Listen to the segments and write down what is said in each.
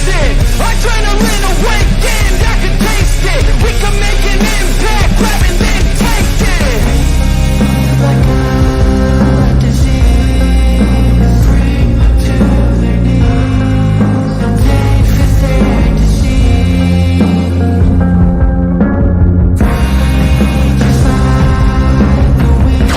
wasted. Adrenaline awakened, I can taste it. We can make an impact, grab and then take it. Like a disease, bring to their knees. Take for their disease. Just like the wind.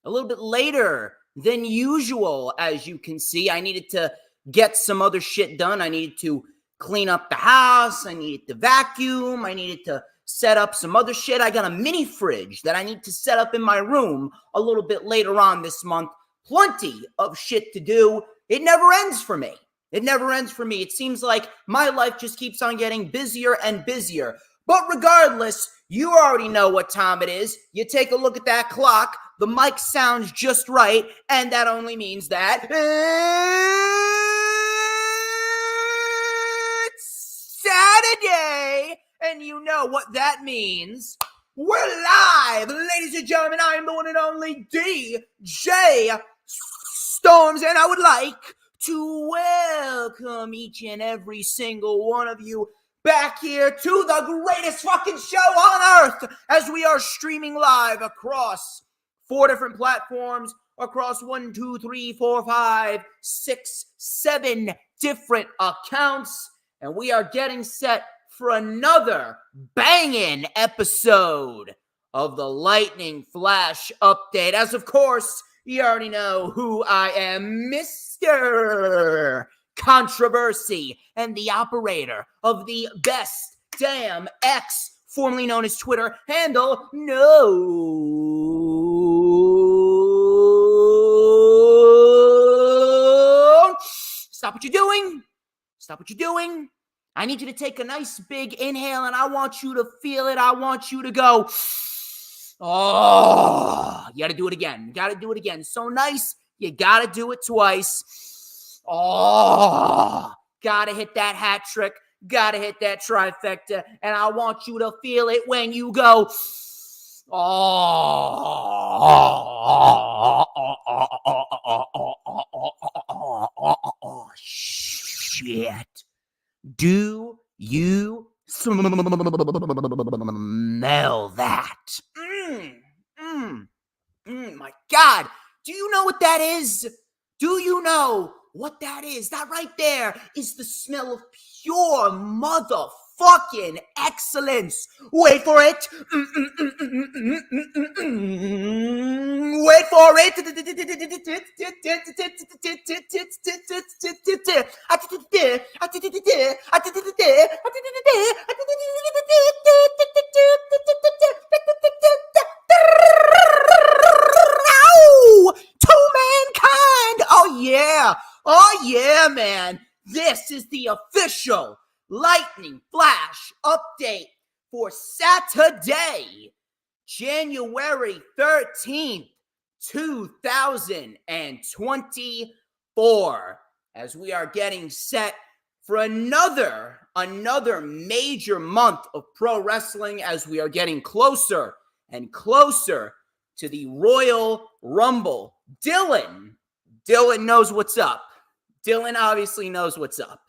A little bit later than usual, as you can see. I needed to get some other shit done. I needed to clean up the house. I needed to vacuum. I needed to set up some other shit. I got a mini fridge that I need to set up in my room a little bit later on this month. Plenty of shit to do. It never ends for me. It never ends for me. It seems like my life just keeps on getting busier and busier. But regardless, you already know what time it is. You take a look at that clock. The mic sounds just right, and that only means that it's Saturday, and you know what that means. We're live, ladies and gentlemen. I am the one and only DJ Storms, and I would like to welcome each and every single one of you back here to the greatest fucking show on earth, as we are streaming live across 4 different platforms, across 1, 2, 3, 4, 5, 6, 7 different accounts. And we are getting set for another banging episode of the Lightning Flash Update. As of course, you already know who I am, Mr. Controversy, and the operator of the Best Damn X, formerly known as Twitter handle, Stop what you're doing. Stop what you're doing. I need you to take a nice big inhale, and I want you to feel it. I want you to go, oh, you got to do it again. You got to do it again. So nice. You got to do it twice. Oh, got to hit that hat trick. Got to hit that trifecta. And I want you to feel it when you go, oh, shit. Do you smell that? My God. Do you know what that is? Do you know what that is? That right there is the smell of pure motherfucking excellence. Wait for it. Wait for it. To mankind. Oh yeah. Oh yeah, man. This is the official Lightning Flash update for Saturday, January 13th, 2024, as we are getting set for another major month of pro wrestling, as we are getting closer and closer to the Royal Rumble. Dylan knows what's up. Dylan obviously knows what's up.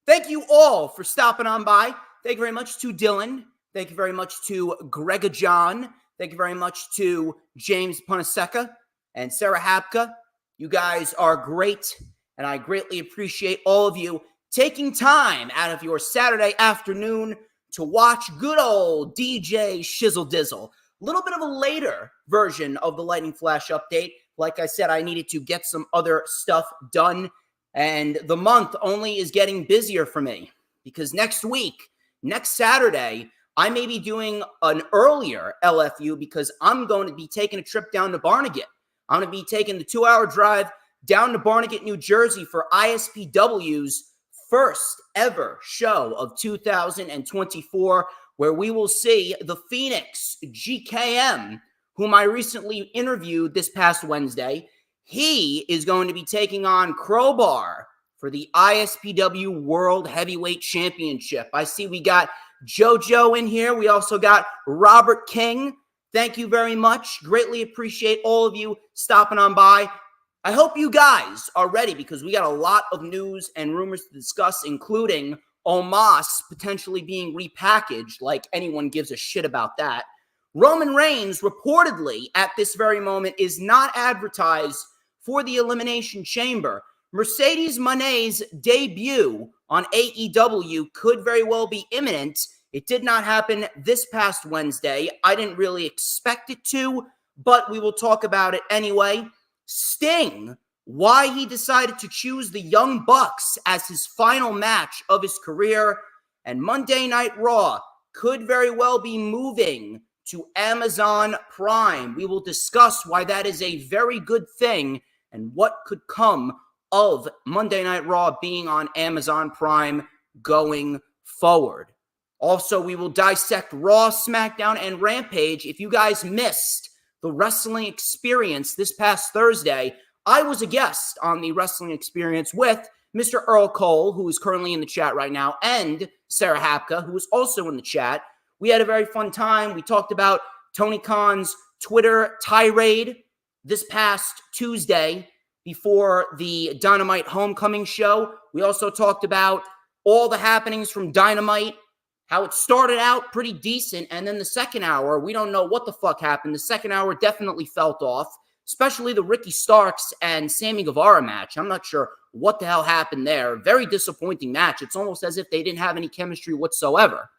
Thank you all for stopping on by. Thank you very much to Dylan. Thank you very much to Grega John. Thank you very much to James Punaseca and Sarah Hapka. You guys are great, and I greatly appreciate all of you taking time out of your Saturday afternoon to watch good old DJ Shizzle Dizzle. A little bit of a later version of the Lightning Flash update. Like I said, I needed to get some other stuff done, and the month only is getting busier for me because next Saturday, I may be doing an earlier LFU because I'm going to be taking a trip down to Barnegat. I'm going to be taking the 2-hour drive down to Barnegat, New Jersey for ISPW's first ever show of 2024, where we will see the Phoenix GKM, whom I recently interviewed this past Wednesday. He is going to be taking on Crowbar for the ISPW World Heavyweight Championship. I see we got JoJo in here. We also got Robert King. Thank you very much. Greatly appreciate all of you stopping on by. I hope you guys are ready because we got a lot of news and rumors to discuss, including Omos potentially being repackaged, like anyone gives a shit about that. Roman Reigns reportedly at this very moment is not advertised for the Elimination Chamber. Mercedes Moné's debut on AEW could very well be imminent. It did not happen this past Wednesday. I didn't really expect it to, but we will talk about it anyway. Sting, why he decided to choose the Young Bucks as his final match of his career, and Monday Night Raw could very well be moving to Amazon Prime. We will discuss why that is a very good thing and what could come of Monday Night Raw being on Amazon Prime going forward. Also, we will dissect Raw, SmackDown, and Rampage. If you guys missed the Wrestling Experience this past Thursday, I was a guest on the Wrestling Experience with Mr. Earl Cole, who is currently in the chat right now, and Sarah Hapka, who is also in the chat. We had a very fun time. We talked about Tony Khan's Twitter tirade this past Tuesday before the Dynamite Homecoming show. We also talked about all the happenings from Dynamite, how it started out pretty decent, and then the second hour, we don't know what the fuck happened. The second hour definitely felt off, especially the Ricky Starks and Sammy Guevara match. I'm not sure what the hell happened there. Very disappointing match. It's almost as if they didn't have any chemistry whatsoever.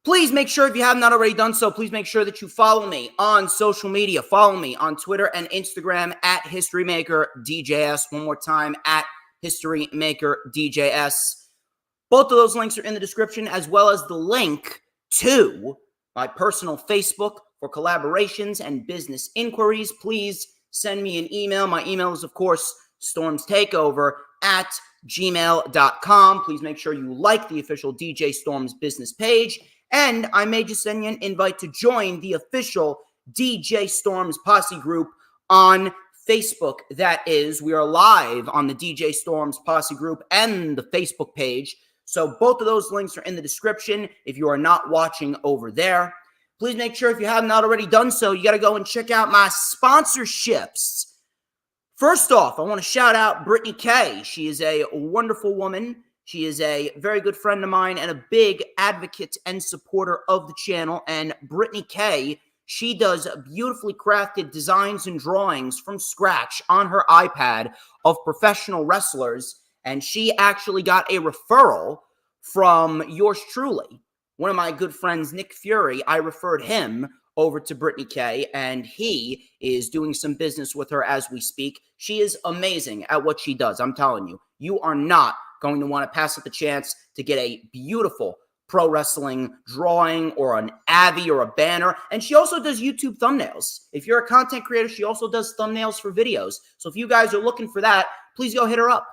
Please make sure, if you have not already done so, please make sure that you follow me on social media. Follow me on Twitter and Instagram at HistoryMakerDJS. One more time, at HistoryMakerDJS. Both of those links are in the description, as well as the link to my personal Facebook for collaborations and business inquiries. Please send me an email. My email is, of course, StormsTakeOver@gmail.com. Please make sure you like the official DJ Storms business page. And I may just send you an invite to join the official DJ Storms Posse group on Facebook. That is, we are live on the DJ Storms Posse group and the Facebook page. So both of those links are in the description if you are not watching over there. Please make sure, if you have not already done so, you got to go and check out my sponsorships. First off, I want to shout out Brittany K. She is a wonderful woman. She is a very good friend of mine and a big advocate and supporter of the channel. And Brittany K, she does beautifully crafted designs and drawings from scratch on her iPad of professional wrestlers. And she actually got a referral from yours truly. One of my good friends, Nick Fury, I referred him over to Brittany K, and he is doing some business with her as we speak. She is amazing at what she does. I'm telling you, you are not going to want to pass up the chance to get a beautiful pro wrestling drawing or an Avi or a banner. And she also does YouTube thumbnails. If you're a content creator, she also does thumbnails for videos. So if you guys are looking for that, please go hit her up.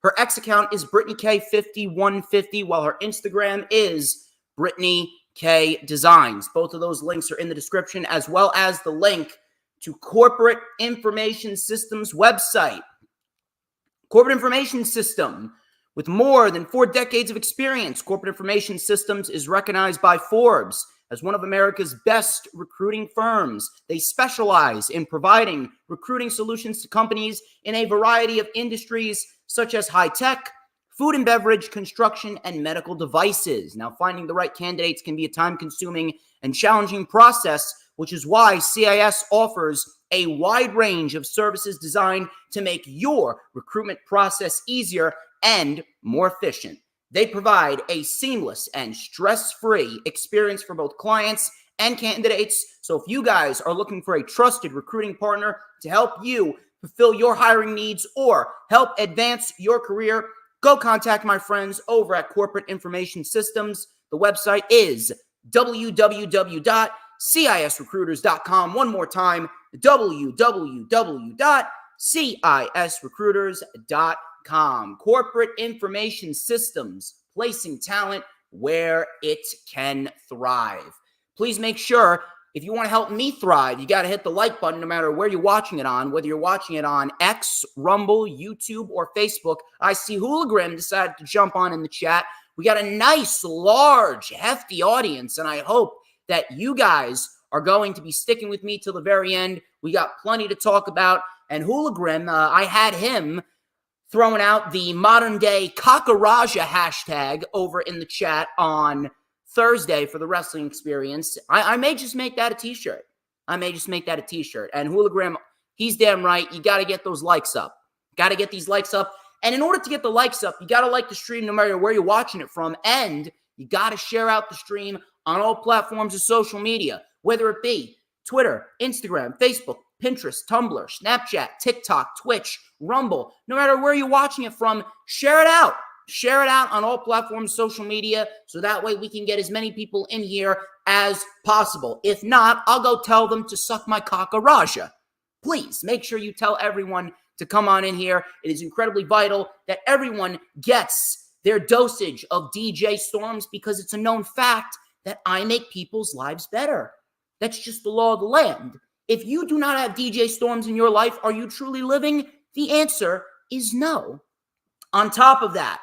Her X account is BrittanyK5150, while her Instagram is Brittany K Designs. Both of those links are in the description, as well as the link to Corporate Information Systems website. Corporate Information System. With more than 4 decades of experience, Corporate Information Systems is recognized by Forbes as one of America's best recruiting firms. They specialize in providing recruiting solutions to companies in a variety of industries such as high tech, food and beverage, construction, and medical devices. Now, finding the right candidates can be a time-consuming and challenging process, which is why CIS offers a wide range of services designed to make your recruitment process easier and more efficient. They provide a seamless and stress-free experience for both clients and candidates. So if you guys are looking for a trusted recruiting partner to help you fulfill your hiring needs or help advance your career, go contact my friends over at Corporate Information Systems. The website is www.cisrecruiters.com. One more time, www.cisrecruiters.com. Corporate Information Systems, placing talent where it can thrive. Please make sure if you want to help me thrive, you got to hit the like button no matter where you're watching it on, whether you're watching it on X, Rumble, YouTube, or Facebook. I see Hooligram decided to jump on in the chat. We got a nice, large, hefty audience, and I hope that you guys are going to be sticking with me till the very end. We got plenty to talk about, and Hooligram, I had him throwing out the modern-day Kakaraja hashtag over in the chat on Thursday for the wrestling experience. I may just make that a t-shirt. And Hooligram, he's damn right. You got to get those likes up. Got to get these likes up. And in order to get the likes up, you got to like the stream no matter where you're watching it from. And you got to share out the stream on all platforms of social media, whether it be Twitter, Instagram, Facebook, Pinterest, Tumblr, Snapchat, TikTok, Twitch, Rumble. No matter where you're watching it from, share it out. Share it out on all platforms, social media, so that way we can get as many people in here as possible. If not, I'll go tell them to suck my Kakaraja. Please make sure you tell everyone to come on in here. It is incredibly vital that everyone gets their dosage of DJ Storms, because it's a known fact that I make people's lives better. That's just the law of the land. If you do not have DJ Storms in your life, are you truly living? The answer is no. On top of that,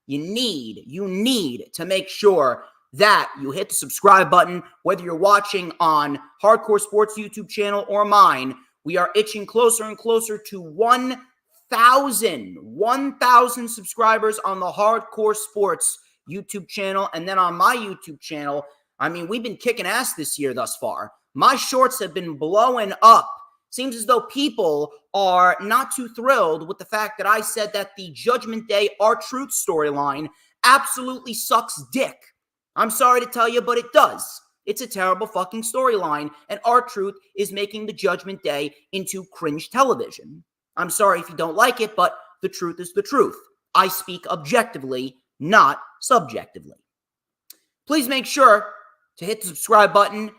you need to make sure that you hit the subscribe button, whether you're watching on Hardcore Sports YouTube channel or mine. We are itching closer and closer to 1,000 subscribers on the Hardcore Sports YouTube channel. And then on my YouTube channel, I mean, we've been kicking ass this year thus far. My shorts have been blowing up. Seems as though people are not too thrilled with the fact that I said that the Judgment Day R-Truth storyline absolutely sucks dick. I'm sorry to tell you, but it does. It's a terrible fucking storyline, and R-Truth is making the Judgment Day into cringe television. I'm sorry if you don't like it, but the truth is the truth. I speak objectively, not subjectively. Please make sure to hit the subscribe button.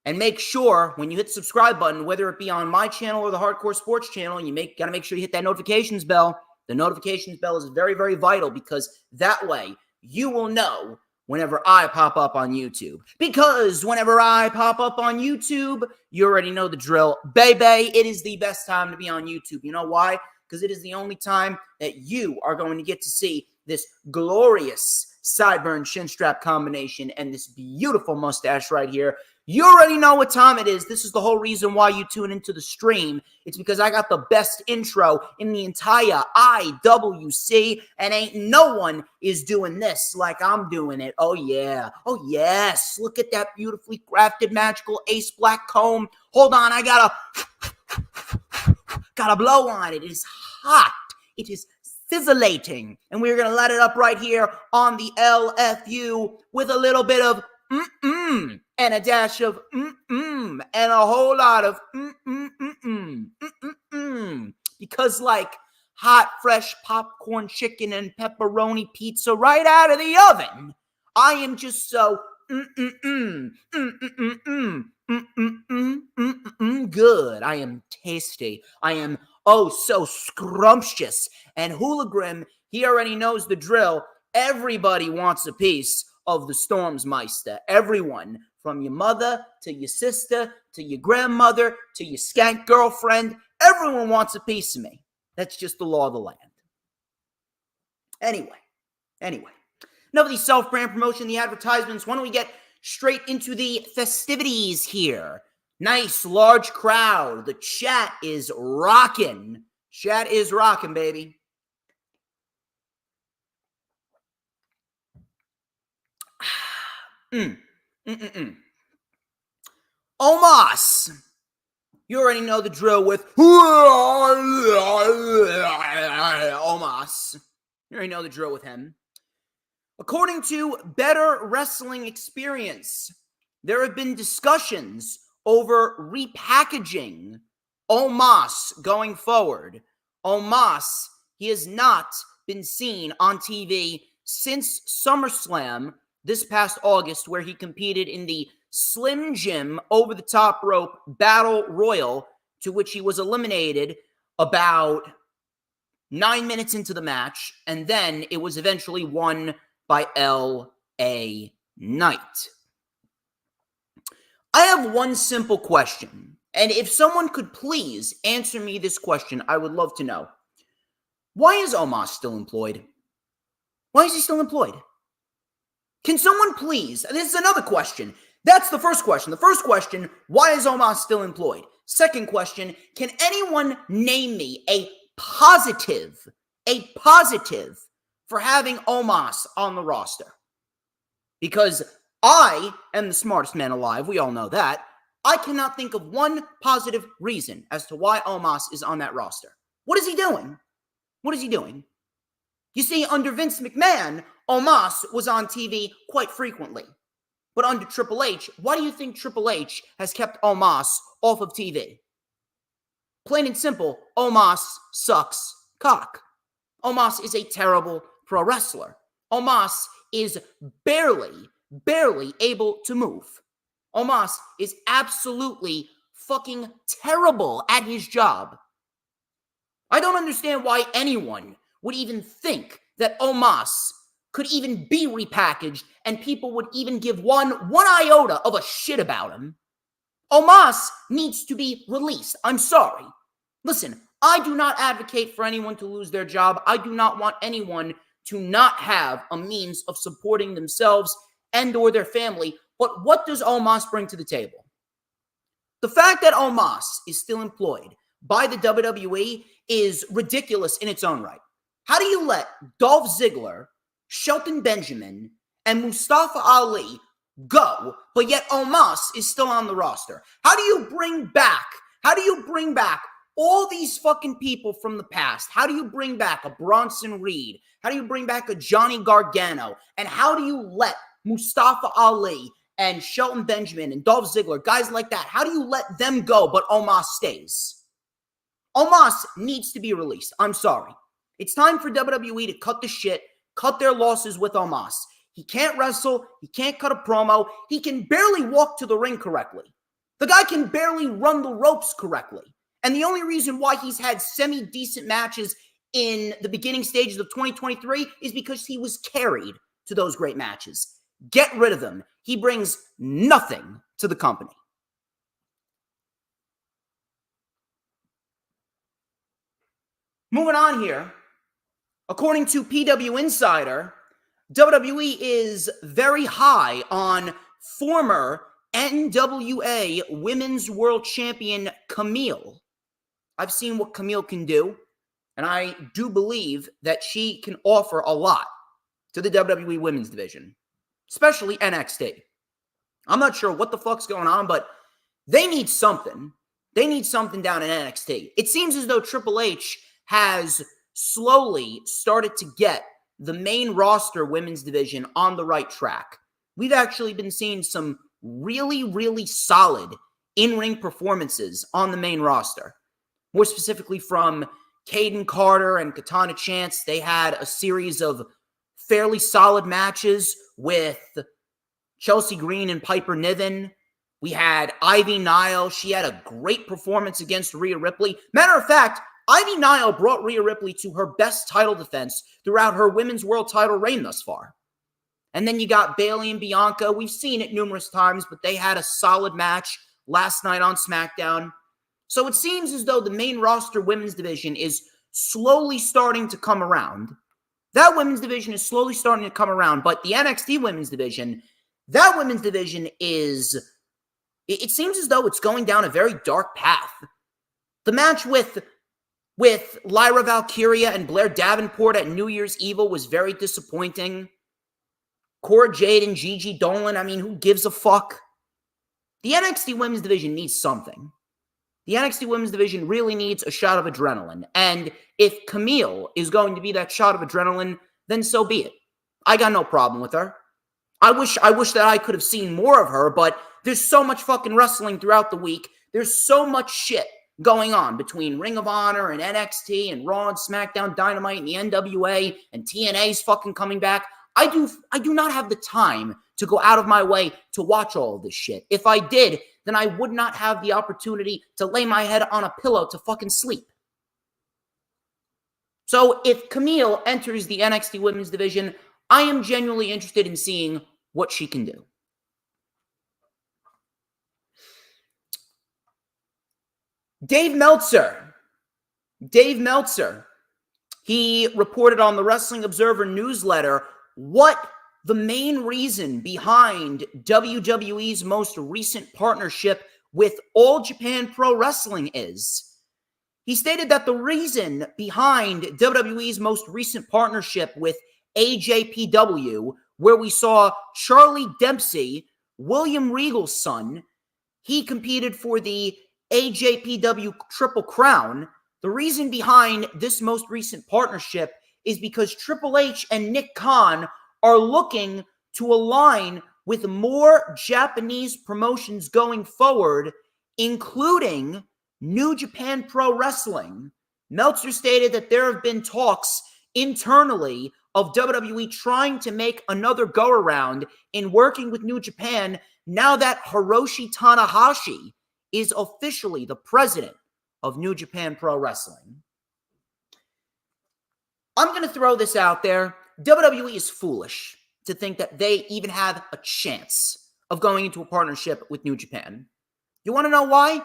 And make sure when you hit the subscribe button, whether it be on my channel or the Hardcore Sports channel, you got to make sure you hit that notifications bell. The notifications bell is very, very vital, because that way you will know whenever I pop up on YouTube. Because whenever I pop up on YouTube, you already know the drill. Baby, it is the best time to be on YouTube. You know why? Because it is the only time that you are going to get to see this glorious sideburn chin strap combination and this beautiful mustache right here. You already know what time it is. This is the whole reason why you tune into the stream. It's because I got the best intro in the entire IWC, and ain't no one is doing this like I'm doing it. Oh, yeah. Oh, yes. Look at that beautifully crafted magical ace black comb. Hold on. I gotta blow on it. It is hot. It is sizzlating. And we're going to let it up right here on the LFU with a little bit of and a dash of and a whole lot of because like hot, fresh popcorn chicken and pepperoni pizza right out of the oven, I am just so good. I am tasty. I am oh so scrumptious. And Hooligram, he already knows the drill. Everybody wants a piece of the Stormsmeister. Everyone, from your mother to your sister to your grandmother to your skank girlfriend, everyone wants a piece of me. That's just the law of the land. Anyway, enough of the self-brand promotion, the advertisements. Why don't we get straight into the festivities here? Nice, large crowd. The chat is rocking. Chat is rocking, baby. Omos, you already know the drill with Omos. You already know the drill with him. According to Better Wrestling Experience, there have been discussions over repackaging Omos going forward. Omos, he has not been seen on TV since SummerSlam this past August, where he competed in the Slim Jim over-the-top rope battle royal, to which he was eliminated about 9 minutes into the match, and then it was eventually won by L.A. Knight. I have one simple question, and if someone could please answer me this question, I would love to know. Why is Omos still employed? Why is he still employed? Can someone please, this is another question. That's the first question. The first question, why is Omos still employed? Second question, can anyone name me a positive for having Omos on the roster? Because I am the smartest man alive, we all know that. I cannot think of one positive reason as to why Omos is on that roster. What is he doing? What is he doing? You see, under Vince McMahon, Omos was on TV quite frequently. But under Triple H, why do you think Triple H has kept Omos off of TV? Plain and simple, Omos sucks cock. Omos is a terrible pro wrestler. Omos is barely able to move. Omos is absolutely fucking terrible at his job. I don't understand why anyone would even think that Omos could even be repackaged and people would even give one iota of a shit about him. Omos needs to be released. I'm sorry. Listen, I do not advocate for anyone to lose their job. I do not want anyone to not have a means of supporting themselves and or their family. But what does Omos bring to the table? The fact that Omos is still employed by the WWE is ridiculous in its own right. How do you let Dolph Ziggler, Shelton Benjamin, and Mustafa Ali go, but yet Omos is still on the roster? How do you bring back all these fucking people from the past? How do you bring back a Bronson Reed? How do you bring back a Johnny Gargano? And how do you let Mustafa Ali and Shelton Benjamin and Dolph Ziggler, guys like that, how do you let them go but Omos stays? Omos needs to be released. I'm sorry. It's time for WWE to cut the shit, cut their losses with Omos. He can't wrestle. He can't cut a promo. He can barely walk to the ring correctly. The guy can barely run the ropes correctly. And the only reason why he's had semi-decent matches in the beginning stages of 2023 is because he was carried to those great matches. Get rid of him. He brings nothing to the company. Moving on here. According to PW Insider, WWE is very high on former NWA Women's World Champion Camille. I've seen what Camille can do, and I do believe that she can offer a lot to the WWE Women's Division, especially NXT. I'm not sure what the fuck's going on, but they need something. They need something down in NXT. It seems as though Triple H has slowly started to get the main roster women's division on the right track. We've actually been seeing some really solid in-ring performances on the main roster. More specifically from Caden Carter and Katana Chance. They had a series of fairly solid matches with Chelsea Green and Piper Niven. We had Ivy Nile. She had a great performance against Rhea Ripley. Matter of fact, Ivy Nile brought Rhea Ripley to her best title defense throughout her women's world title reign thus far. And then you got Bayley and Bianca. We've seen it numerous times, but they had a solid match last night on SmackDown. So it seems as though the main roster women's division is slowly starting to come around. That women's division is slowly starting to come around, but the NXT women's division, that women's division is, it seems as though it's going down a very dark path. The match with Lyra Valkyria and Blair Davenport at New Year's Evil was very disappointing. Cora Jade and Gigi Dolan, I mean, who gives a fuck? The NXT women's division needs something. The NXT women's division really needs a shot of adrenaline. And if Camille is going to be that shot of adrenaline, then so be it. I got no problem with her. I wish that I could have seen more of her, but there's so much fucking wrestling throughout the week. There's so much shit going on between Ring of Honor and NXT and Raw and SmackDown Dynamite and the NWA and TNA's fucking coming back. I do not have the time to go out of my way to watch all of this shit. If I did, then I would not have the opportunity to lay my head on a pillow to fucking sleep. So if Camille enters the NXT women's division, I am genuinely interested in seeing what she can do. Dave Meltzer. He reported on the Wrestling Observer newsletter what the main reason behind WWE's most recent partnership with All Japan Pro Wrestling is. He stated that the reason behind WWE's most recent partnership with AJPW, where we saw Charlie Dempsey, William Regal's son, he competed for the AJPW Triple Crown. The reason behind this most recent partnership is because Triple H and Nick Khan are looking to align with more Japanese promotions going forward, including New Japan Pro Wrestling. Meltzer stated that there have been talks internally of WWE trying to make another go-around in working with New Japan now that Hiroshi Tanahashi is officially the president of New Japan Pro Wrestling. I'm going to throw this out there. WWE is foolish to think that they even have a chance of going into a partnership with New Japan. You want to know why?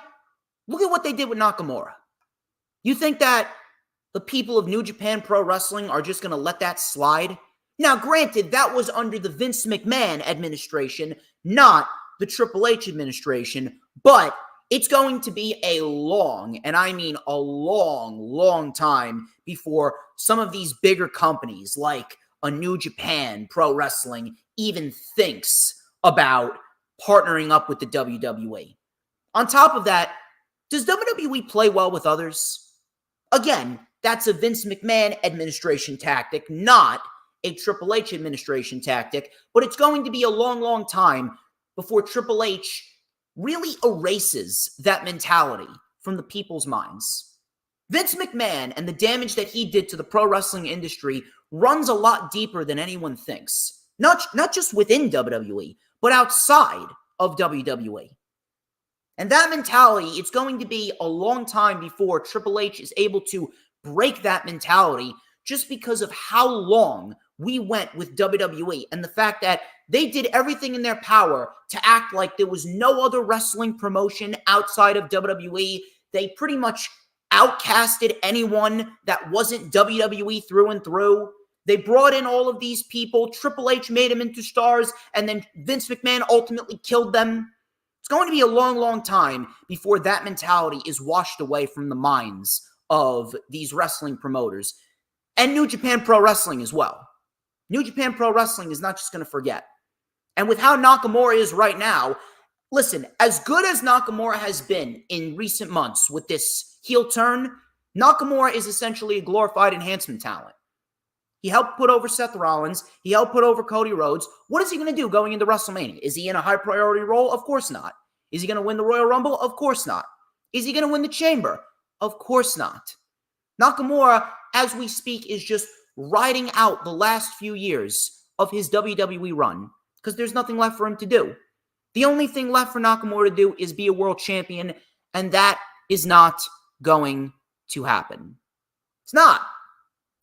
Look at what they did with Nakamura. You think that the people of New Japan Pro Wrestling are just going to let that slide? Now, granted, that was under the Vince McMahon administration, not the Triple H administration, but it's going to be a long, and I mean a long, long time before some of these bigger companies like a New Japan Pro Wrestling even thinks about partnering up with the WWE. On top of that, does WWE play well with others? Again, that's a Vince McMahon administration tactic, not a Triple H administration tactic, but it's going to be a long, long time before Triple H really erases that mentality from the people's minds. Vince McMahon and the damage that he did to the pro wrestling industry runs a lot deeper than anyone thinks. Not just within WWE, but outside of WWE. And that mentality, it's going to be a long time before Triple H is able to break that mentality just because of how long we went with WWE and the fact that they did everything in their power to act like there was no other wrestling promotion outside of WWE. They pretty much outcasted anyone that wasn't WWE through and through. They brought in all of these people. Triple H made them into stars, and then Vince McMahon ultimately killed them. It's going to be a long, long time before that mentality is washed away from the minds of these wrestling promoters and New Japan Pro Wrestling as well. New Japan Pro Wrestling is not just going to forget. And with how Nakamura is right now, listen, as good as Nakamura has been in recent months with this heel turn, Nakamura is essentially a glorified enhancement talent. He helped put over Seth Rollins. He helped put over Cody Rhodes. What is he going to do going into WrestleMania? Is he in a high priority role? Of course not. Is he going to win the Royal Rumble? Of course not. Is he going to win the Chamber? Of course not. Nakamura, as we speak, is just riding out the last few years of his WWE run because there's nothing left for him to do. The only thing left for Nakamura to do is be a world champion, and that is not going to happen. It's not.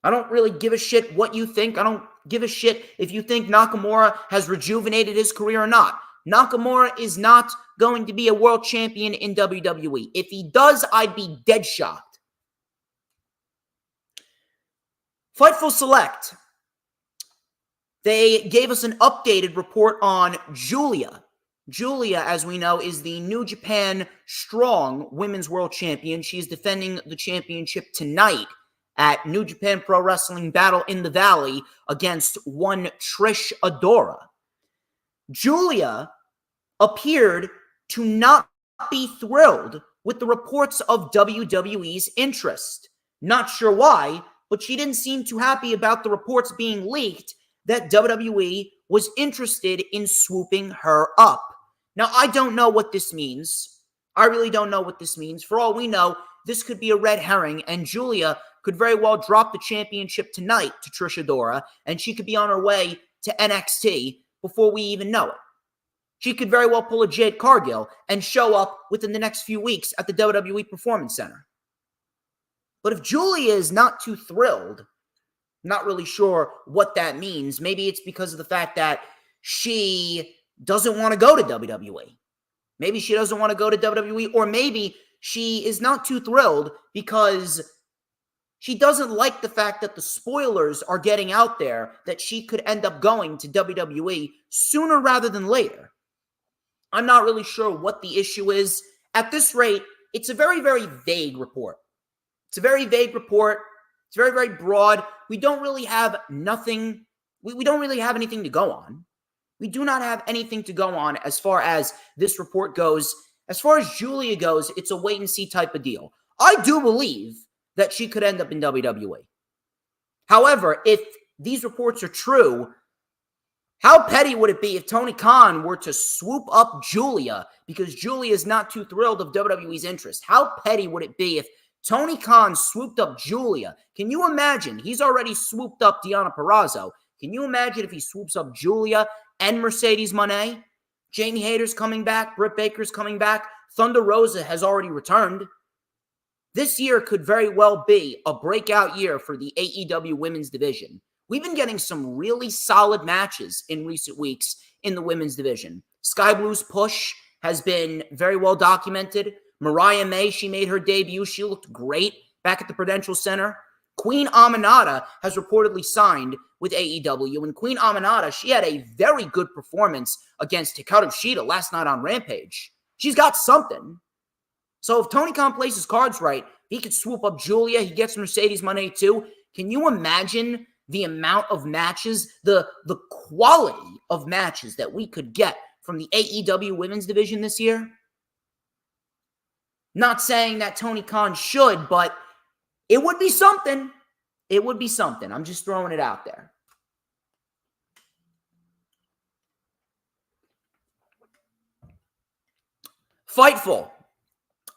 I don't really give a shit what you think. I don't give a shit if you think Nakamura has rejuvenated his career or not. Nakamura is not going to be a world champion in WWE. If he does, I'd be dead shocked. Fightful Select. They gave us an updated report on Julia. Julia, as we know, is the New Japan Strong Women's World Champion. She is defending the championship tonight at New Japan Pro Wrestling Battle in the Valley against one Trish Adora. Julia appeared to not be thrilled with the reports of WWE's interest. Not sure why, but she didn't seem too happy about the reports being leaked that WWE was interested in swooping her up. Now, I don't know what this means. I really don't know what this means. For all we know, this could be a red herring, and Julia could very well drop the championship tonight to Trish Adora, and she could be on her way to NXT before we even know it. She could very well pull a Jade Cargill and show up within the next few weeks at the WWE Performance Center. But if Julia is not too thrilled, not really sure what that means. Maybe it's because of the fact that she doesn't want to go to WWE. Maybe she doesn't want to go to WWE, or maybe she is not too thrilled because she doesn't like the fact that the spoilers are getting out there that she could end up going to WWE sooner rather than later. I'm not really sure what the issue is. At this rate, it's a very, very vague report. It's a very vague report. It's very, very broad. We don't really have nothing. We don't really have anything to go on. We do not have anything to go on as far as this report goes. As far as Julia goes, it's a wait-and-see type of deal. I do believe that she could end up in WWE. However, if these reports are true, how petty would it be if Tony Khan were to swoop up Julia because Julia is not too thrilled of WWE's interest? How petty would it be if Tony Khan swooped up Julia? Can you imagine? He's already swooped up Deonna Purrazzo. Can you imagine if he swoops up Julia and Mercedes Moné? Jamie Hayter's coming back. Britt Baker's coming back. Thunder Rosa has already returned. This year could very well be a breakout year for the AEW women's division. We've been getting some really solid matches in recent weeks in the women's division. Sky Blue's push has been very well documented. Mariah May, she made her debut. She looked great back at the Prudential Center. Queen Aminata has reportedly signed with AEW. And Queen Aminata, she had a very good performance against Hikaru Shida last night on Rampage. She's got something. So if Tony Khan plays his cards right, he could swoop up Julia. He gets Mercedes Moné too. Can you imagine the amount of matches, the quality of matches that we could get from the AEW women's division this year? Not saying that Tony Khan should, but it would be something. It would be something. I'm just throwing it out there. Fightful.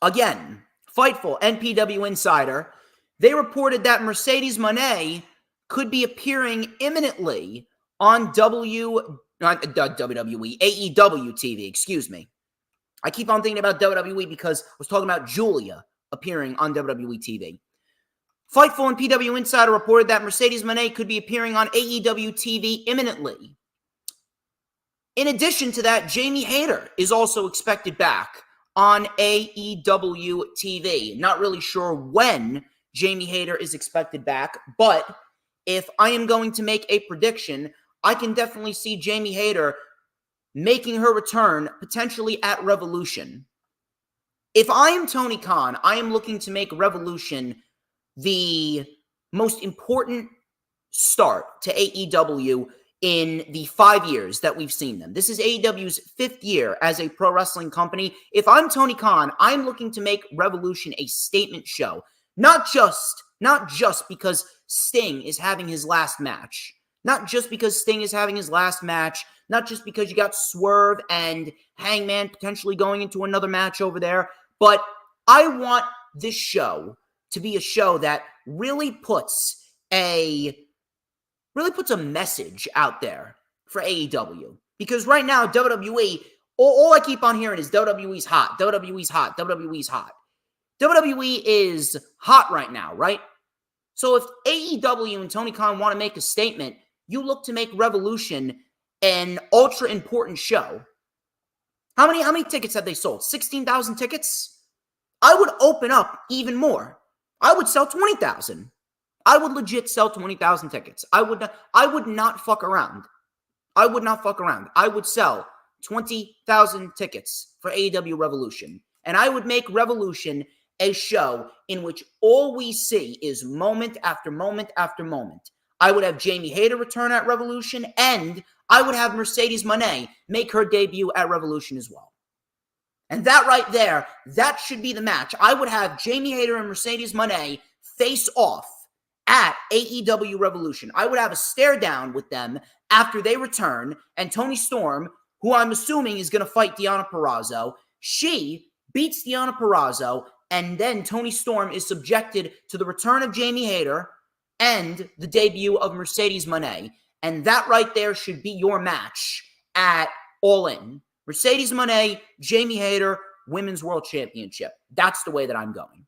Again, Fightful, NPW Insider. They reported that Mercedes Moné could be appearing imminently on WWE, AEW TV, excuse me. I keep on thinking about WWE because I was talking about Julia appearing on WWE TV. Fightful and PW Insider reported that Mercedes Moné could be appearing on AEW TV imminently. In addition to that, Jamie Hayter is also expected back on AEW TV. Not really sure when Jamie Hayter is expected back, but if I am going to make a prediction, I can definitely see Jamie Hayter making her return potentially at Revolution. If I am Tony Khan, I am looking to make Revolution the most important start to AEW in the 5 years that we've seen them. This is AEW's 5th year as a pro wrestling company. If I'm Tony Khan, I'm looking to make Revolution a statement show. Not just because Sting is having his last match. Not just because Sting is having his last match. Not just because you got Swerve and Hangman potentially going into another match over there. But I want this show to be a show that really puts a message out there for AEW. Because right now, WWE, all I keep on hearing is WWE's hot, WWE's hot, WWE's hot. WWE is hot right now, right? So if AEW and Tony Khan want to make a statement, you look to make Revolution an ultra important show. How many tickets have they sold? 16,000 tickets? I would open up even more. I would sell 20,000. I would legit sell 20,000 tickets. I would not fuck around. I would not fuck around. I would sell 20,000 tickets for AEW Revolution. And I would make Revolution a show in which all we see is moment after moment after moment. I would have Jamie Hayter return at Revolution, and I would have Mercedes Moné make her debut at Revolution as well. And that right there, that should be the match. I would have Jamie Hayter and Mercedes Moné face off at AEW Revolution. I would have a stare down with them after they return, and Toni Storm, who I'm assuming is going to fight Deonna Purrazzo, she beats Deonna Purrazzo, and then Toni Storm is subjected to the return of Jamie Hayter and the debut of Mercedes Moné. And that right there should be your match at All In. Mercedes Moné, Jamie Hayter, Women's World Championship. That's the way that I'm going.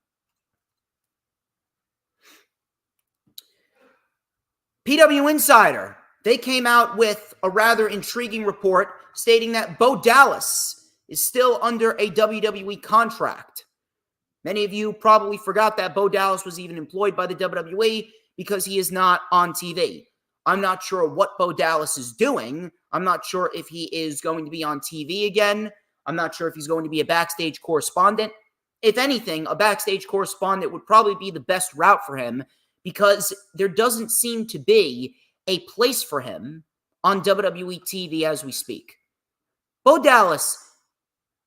PW Insider, they came out with a rather intriguing report stating that Bo Dallas is still under a WWE contract. Many of you probably forgot that Bo Dallas was even employed by the WWE because he is not on TV. I'm not sure what Bo Dallas is doing. I'm not sure if he is going to be on TV again. I'm not sure if he's going to be a backstage correspondent. If anything, a backstage correspondent would probably be the best route for him because there doesn't seem to be a place for him on WWE TV as we speak. Bo Dallas,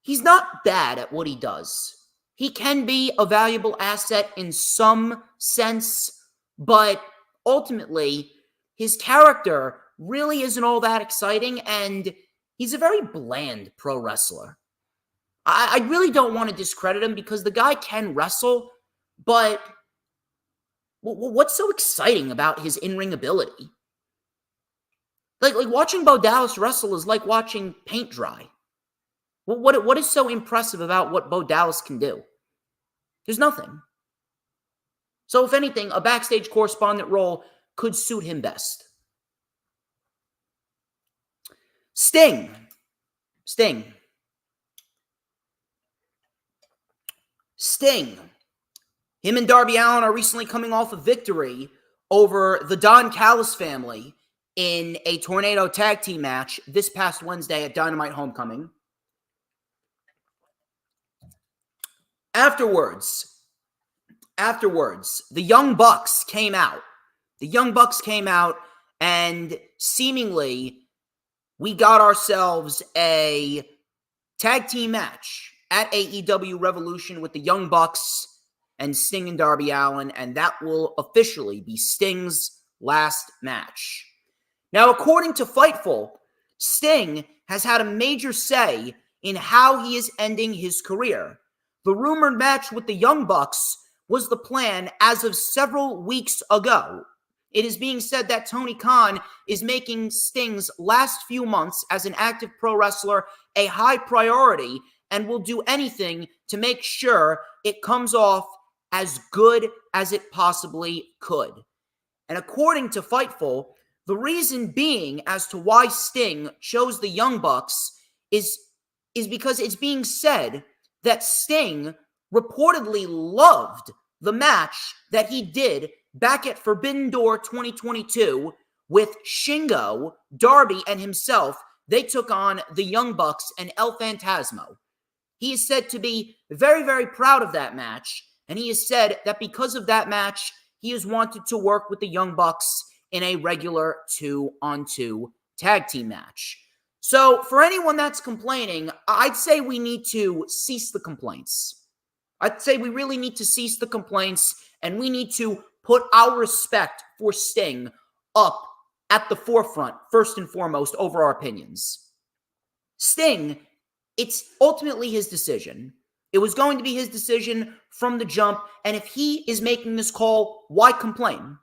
he's not bad at what he does. He can be a valuable asset in some sense, but ultimately, his character really isn't all that exciting, and he's a very bland pro wrestler. I really don't want to discredit him because the guy can wrestle, but what's so exciting about his in-ring ability? Like watching Bo Dallas wrestle is like watching paint dry. What is so impressive about what Bo Dallas can do? There's nothing. So if anything, a backstage correspondent role could suit him best. Sting. Him and Darby Allin are recently coming off a victory over the Don Callis family in a Tornado tag team match this past Wednesday at Dynamite Homecoming. Afterwards, the Young Bucks came out. And seemingly we got ourselves a tag team match at AEW Revolution with the Young Bucks and Sting and Darby Allin, and that will officially be Sting's last match. Now, according to Fightful, Sting has had a major say in how he is ending his career. The rumored match with the Young Bucks was the plan as of several weeks ago. It is being said that Tony Khan is making Sting's last few months as an active pro wrestler a high priority and will do anything to make sure it comes off as good as it possibly could. And according to Fightful, the reason being as to why Sting chose the Young Bucks is because it's being said that Sting reportedly loved the match that he did back at Forbidden Door 2022 with Shingo, Darby, and himself. They took on the Young Bucks and El Phantasmo. He is said to be very, very proud of that match, and he has said that because of that match, he has wanted to work with the Young Bucks in a regular 2-on-2 tag team match. So for anyone that's complaining, I'd say we need to cease the complaints. I'd say we really need to cease the complaints, and we need to put our respect for Sting up at the forefront, first and foremost, over our opinions. Sting, it's ultimately his decision. It was going to be his decision from the jump, and if he is making this call, why complain?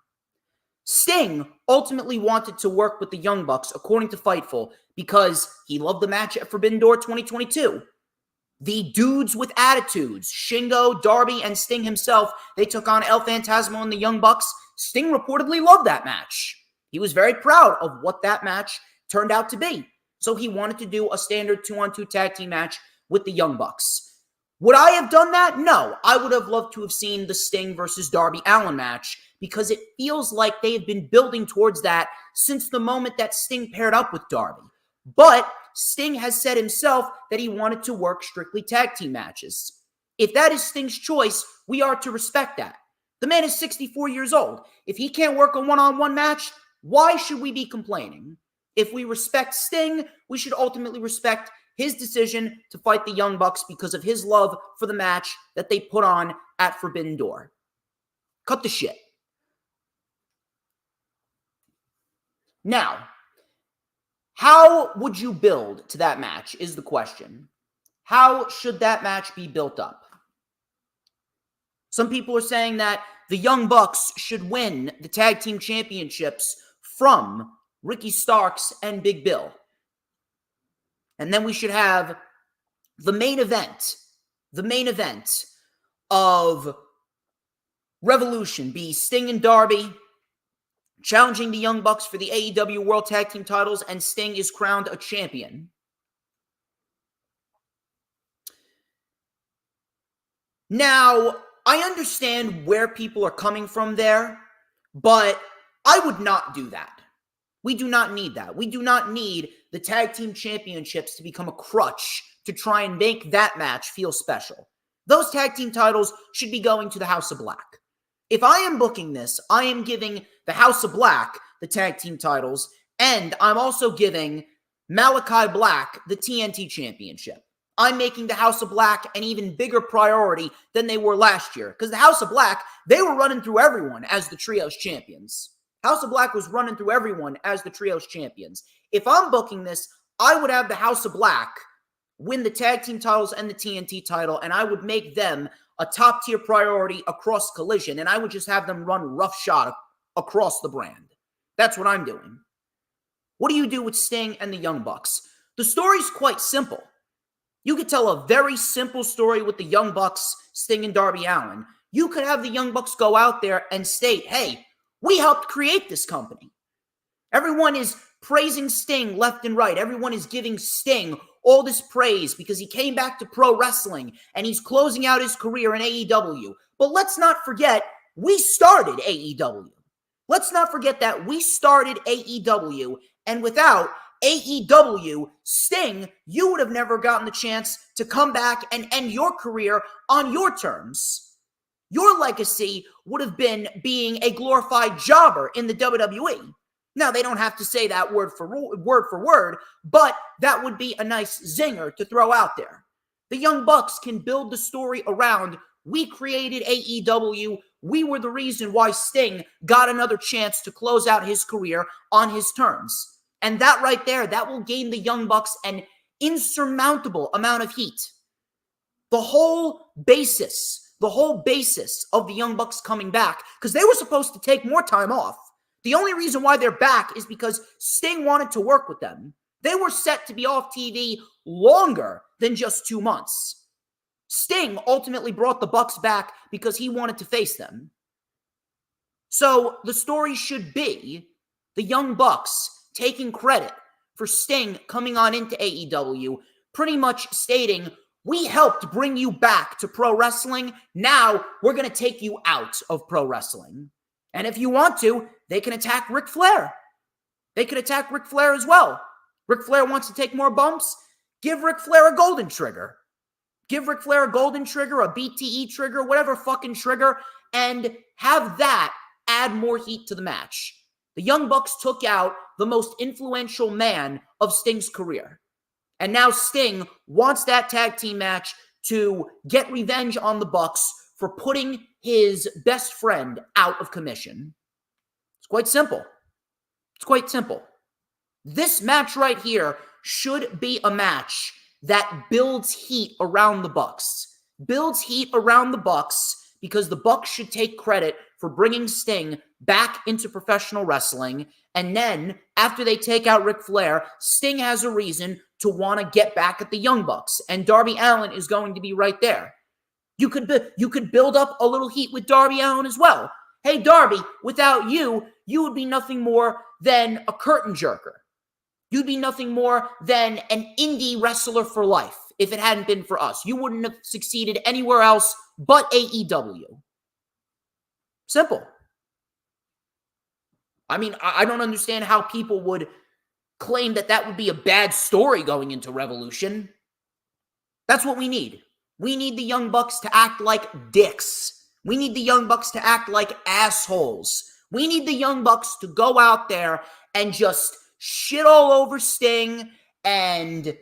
Sting ultimately wanted to work with the Young Bucks, according to Fightful, because he loved the match at Forbidden Door 2022. The dudes with attitudes, Shingo, Darby, and Sting himself, they took on El Phantasmo and the Young Bucks. Sting reportedly loved that match. He was very proud of what that match turned out to be. So he wanted to do a standard 2-on-2 tag team match with the Young Bucks. Would I have done that? No. I would have loved to have seen the Sting versus Darby Allin match because it feels like they have been building towards that since the moment that Sting paired up with Darby. But Sting has said himself that he wanted to work strictly tag team matches. If that is Sting's choice, we are to respect that. The man is 64 years old. If he can't work a one-on-one match, why should we be complaining? If we respect Sting, we should ultimately respect his decision to fight the Young Bucks because of his love for the match that they put on at Forbidden Door. Cut the shit. Now, how would you build to that match is the question. How should that match be built up? Some people are saying that the Young Bucks should win the tag team championships from Ricky Starks and Big Bill. And then we should have the main event of Revolution be Sting and Darby challenging the Young Bucks for the AEW World Tag Team titles, and Sting is crowned a champion. Now, I understand where people are coming from there, but I would not do that. We do not need that. We do not need the tag team championships to become a crutch to try and make that match feel special. Those tag team titles should be going to the House of Black. If I am booking this, I am giving the House of Black the tag team titles, and I'm also giving Malachi Black the TNT championship. I'm making the House of Black an even bigger priority than they were last year. Because the House of Black, they were running through everyone as the Trios champions. House of Black was running through everyone as the Trios champions. If I'm booking this, I would have the House of Black win the tag team titles and the TNT title, and I would make them a top-tier priority across Collision, and I would just have them run roughshod across the brand. That's what I'm doing. What do you do with Sting and the Young Bucks? The story's quite simple. You could tell a very simple story with the Young Bucks, Sting and Darby Allin. You could have the Young Bucks go out there and state, hey, we helped create this company. Everyone is praising Sting left and right. Everyone is giving Sting all this praise because he came back to pro wrestling and he's closing out his career in AEW. But let's not forget, we started AEW. Let's not forget that we started AEW, and without AEW, Sting, you would have never gotten the chance to come back and end your career on your terms. Your legacy would have been being a glorified jobber in the WWE. Now, they don't have to say that word for word, but that would be a nice zinger to throw out there. The Young Bucks can build the story around, we created AEW, we were the reason why Sting got another chance to close out his career on his terms. And that right there, that will gain the Young Bucks an insurmountable amount of heat. The whole basis of the Young Bucks coming back, because they were supposed to take more time off. The only reason why they're back is because Sting wanted to work with them. They were set to be off TV longer than just 2 months. Sting ultimately brought the Bucks back because he wanted to face them. So the story should be the Young Bucks taking credit for Sting coming on into AEW, pretty much stating, we helped bring you back to pro wrestling. Now we're going to take you out of pro wrestling. And if you want to, they can attack Ric Flair. They could attack Ric Flair as well. Ric Flair wants to take more bumps. Give Ric Flair a golden trigger. Give Ric Flair a golden trigger, a BTE trigger, whatever fucking trigger, and have that add more heat to the match. The Young Bucks took out the most influential man of Sting's career. And now Sting wants that tag team match to get revenge on the Bucks for putting his best friend out of commission. It's quite simple. It's quite simple. This match right here should be a match that builds heat around the Bucks. Builds heat around the Bucks because the Bucks should take credit for bringing Sting back into professional wrestling. And then, after they take out Ric Flair, Sting has a reason to want to get back at the Young Bucks. And Darby Allin is going to be right there. You could build up a little heat with Darby Allin as well. Hey, Darby, without you, you would be nothing more than a curtain jerker. You'd be nothing more than an indie wrestler for life if it hadn't been for us. You wouldn't have succeeded anywhere else but AEW. Simple. I mean, I don't understand how people would claim that that would be a bad story going into Revolution. That's what we need. We need the Young Bucks to act like dicks. We need the Young Bucks to act like assholes. We need the Young Bucks to go out there and just shit all over Sting and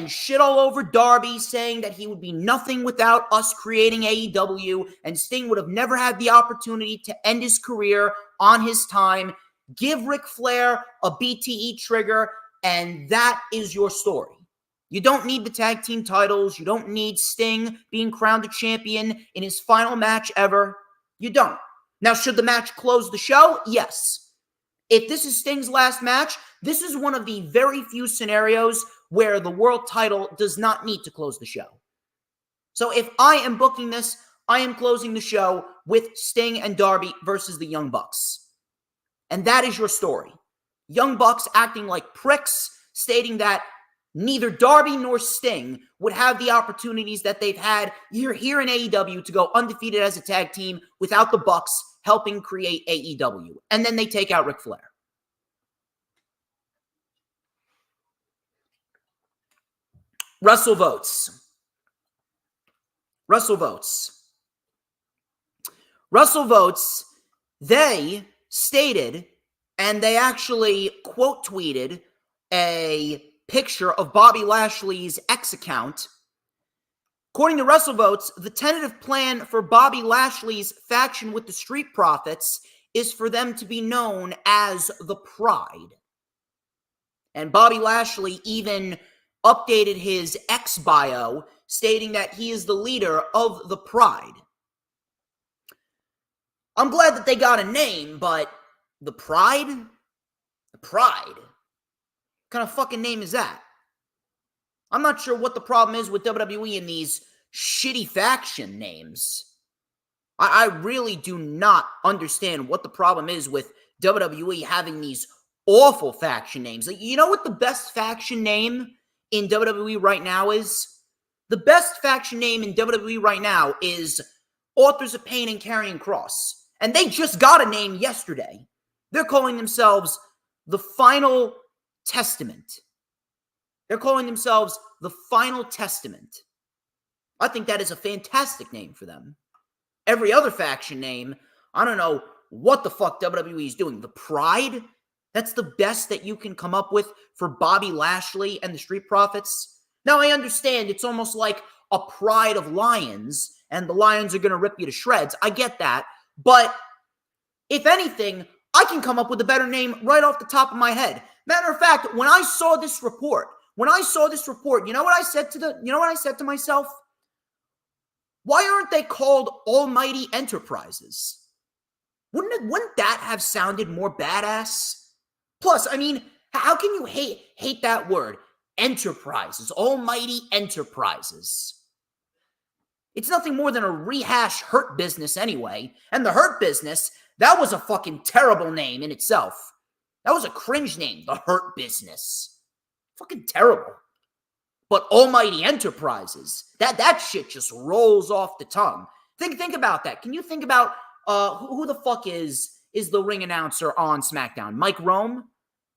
shit all over Darby, saying that he would be nothing without us creating AEW, and Sting would have never had the opportunity to end his career on his time. Give Ric Flair a BTE trigger, and that is your story. You don't need the tag team titles. You don't need Sting being crowned a champion in his final match ever. You don't. Now, should the match close the show? Yes. If this is Sting's last match, this is one of the very few scenarios where the world title does not need to close the show. So if I am booking this, I am closing the show with Sting and Darby versus the Young Bucks. And that is your story. Young Bucks acting like pricks, stating that neither Darby nor Sting would have the opportunities that they've had here in AEW to go undefeated as a tag team without the Bucks helping create AEW. And then they take out Ric Flair. WrestleVotes. WrestleVotes, they stated, and they actually quote tweeted a picture of Bobby Lashley's X account. According to WrestleVotes, the tentative plan for Bobby Lashley's faction with the Street Profits is for them to be known as the Pride. And Bobby Lashley even updated his X bio, stating that he is the leader of the Pride. I'm glad that they got a name, but the Pride? The Pride? What kind of fucking name is that? I'm not sure what the problem is with WWE and these shitty faction names. I really do not understand what the problem is with WWE having these awful faction names. Like, you know what the best faction name in WWE right now is? The best faction name in WWE right now is Authors of Pain and Karrion Kross. And they just got a name yesterday. They're calling themselves The Final Testament. They're calling themselves The Final Testament. I think that is a fantastic name for them. Every other faction name, I don't know what the fuck WWE is doing. The Pride? That's the best that you can come up with for Bobby Lashley and the Street Profits? Now, I understand it's almost like a pride of lions, and the lions are going to rip you to shreds. I get that. But if anything, I can come up with a better name right off the top of my head. Matter of fact, when I saw this report, you know what I said to myself? Why aren't they called Almighty Enterprises? Wouldn't that have sounded more badass? Plus, I mean, how can you hate that word? Enterprises, Almighty Enterprises. It's nothing more than a rehash Hurt Business anyway. And the Hurt Business, that was a fucking terrible name in itself. That was a cringe name, the Hurt Business. Fucking terrible. But Almighty Enterprises, that shit just rolls off the tongue. Think about that. Can you think about who the fuck is the ring announcer on SmackDown? Mike Rome?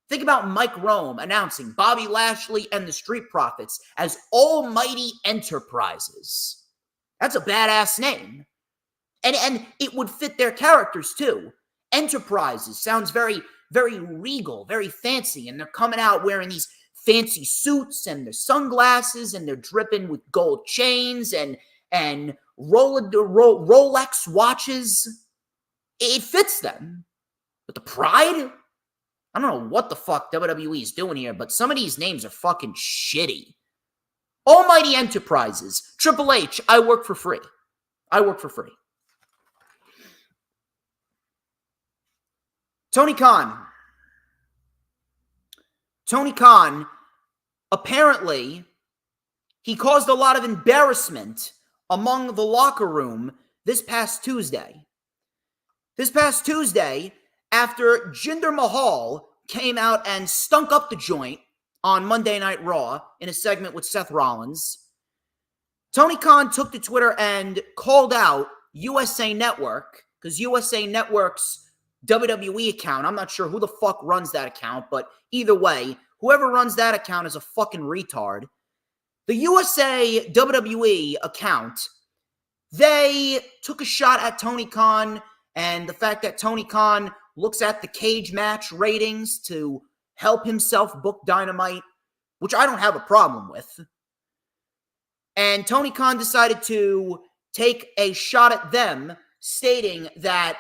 Think about Mike Rome announcing Bobby Lashley and the Street Profits as Almighty Enterprises. That's a badass name. And it would fit their characters too. Enterprises sounds very, very regal, very fancy. And they're coming out wearing these fancy suits and their sunglasses and they're dripping with gold chains and Rolex watches. It fits them. But the Pride? I don't know what the fuck WWE is doing here, but some of these names are fucking shitty. Almighty Enterprises. Triple H, I work for free. Tony Khan, apparently, he caused a lot of embarrassment among the locker room this past Tuesday. After Jinder Mahal came out and stunk up the joint on Monday Night Raw in a segment with Seth Rollins, Tony Khan took to Twitter and called out USA Network, because USA Network's WWE account, I'm not sure who the fuck runs that account, but either way, whoever runs that account is a fucking retard. The USA WWE account, they took a shot at Tony Khan and the fact that Tony Khan looks at the cage match ratings to help himself book Dynamite, which I don't have a problem with. And Tony Khan decided to take a shot at them, stating that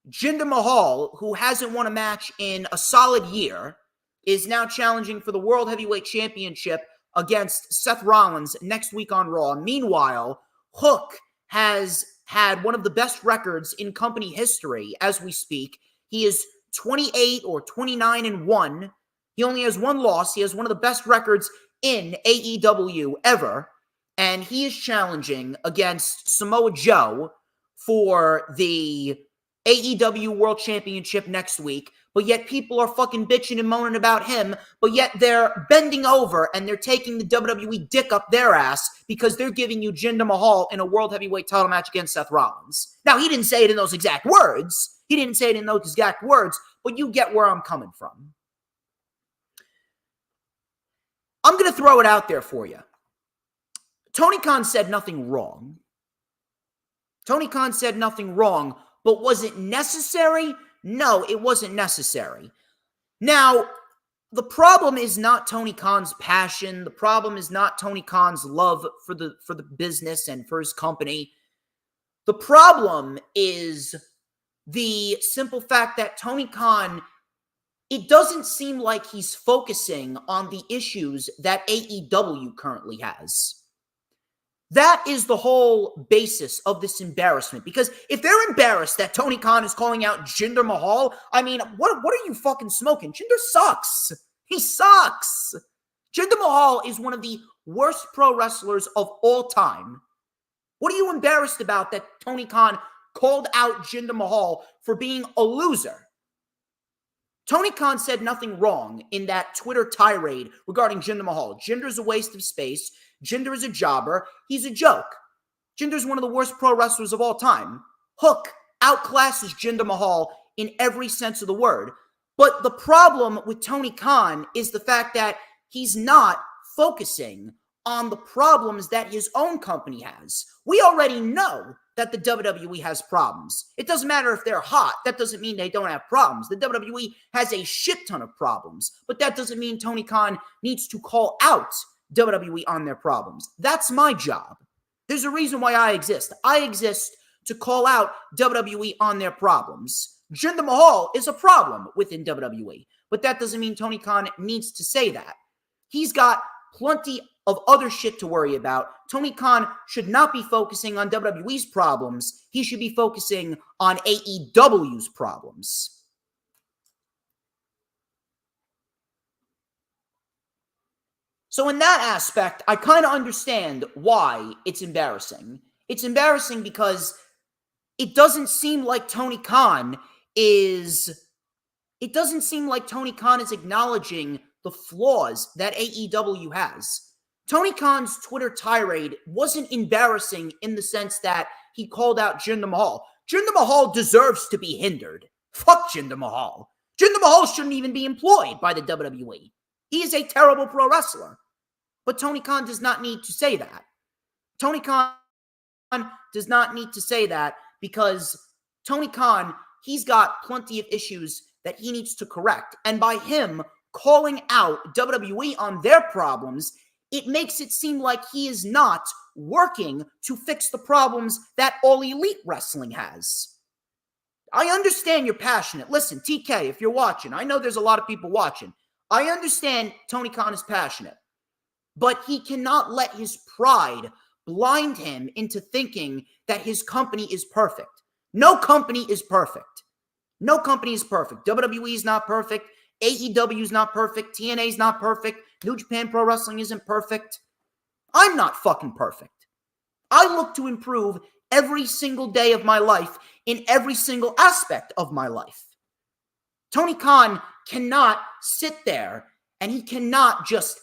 Jinder Mahal, who hasn't won a match in a solid year, is now challenging for the World Heavyweight Championship against Seth Rollins next week on Raw. Meanwhile, Hook has had one of the best records in company history as we speak. He is 28 or 29-1. He only has one loss. He has one of the best records in AEW ever. And he is challenging against Samoa Joe for the AEW World Championship next week. but yet people are fucking bitching and moaning about him, but yet they're bending over and they're taking the WWE dick up their ass because they're giving you Jinder Mahal in a world heavyweight title match against Seth Rollins. Now, he didn't say it in those exact words. But you get where I'm coming from. I'm going to throw it out there for you. Tony Khan said nothing wrong. But was it necessary? No, it wasn't necessary. Now, the problem is not Tony Khan's passion. The problem is not Tony Khan's love for the business and for his company. The problem is the simple fact that Tony Khan, it doesn't seem like he's focusing on the issues that AEW currently has. That is the whole basis of this embarrassment. Because if they're embarrassed that Tony Khan is calling out Jinder Mahal, I mean, what are you fucking smoking? Jinder sucks. He sucks. Jinder Mahal is one of the worst pro wrestlers of all time. What are you embarrassed about that Tony Khan called out Jinder Mahal for being a loser? Tony Khan said nothing wrong in that Twitter tirade regarding Jinder Mahal. Jinder's a waste of space. Jinder is a jobber. He's a joke. Jinder's one of the worst pro wrestlers of all time. Hook outclasses Jinder Mahal in every sense of the word. But the problem with Tony Khan is the fact that he's not focusing on the problems that his own company has. We already know that the WWE has problems. It doesn't matter if they're hot. That doesn't mean they don't have problems. The WWE has a shit ton of problems. But that doesn't mean Tony Khan needs to call out WWE on their problems. That's my job. There's a reason why I exist. I exist to call out WWE on their problems. Jinder Mahal is a problem within WWE, but that doesn't mean Tony Khan needs to say that. He's got plenty of other shit to worry about. Tony Khan should not be focusing on WWE's problems. He should be focusing on AEW's problems. So in that aspect, I kind of understand why it's embarrassing. It's embarrassing because it doesn't seem like Tony Khan is acknowledging the flaws that AEW has. Tony Khan's Twitter tirade wasn't embarrassing in the sense that he called out Jinder Mahal. Jinder Mahal deserves to be hindered. Fuck Jinder Mahal. Jinder Mahal shouldn't even be employed by the WWE. He is a terrible pro wrestler. But Tony Khan does not need to say that. Tony Khan does not need to say that because Tony Khan, he's got plenty of issues that he needs to correct. And by him calling out WWE on their problems, it makes it seem like he is not working to fix the problems that All Elite Wrestling has. I understand you're passionate. Listen, TK, if you're watching, I know there's a lot of people watching. I understand Tony Khan is passionate. But he cannot let his pride blind him into thinking that his company is perfect. No company is perfect. No company is perfect. WWE is not perfect. AEW is not perfect. TNA is not perfect. New Japan Pro Wrestling isn't perfect. I'm not fucking perfect. I look to improve every single day of my life in every single aspect of my life. Tony Khan cannot sit there and he cannot just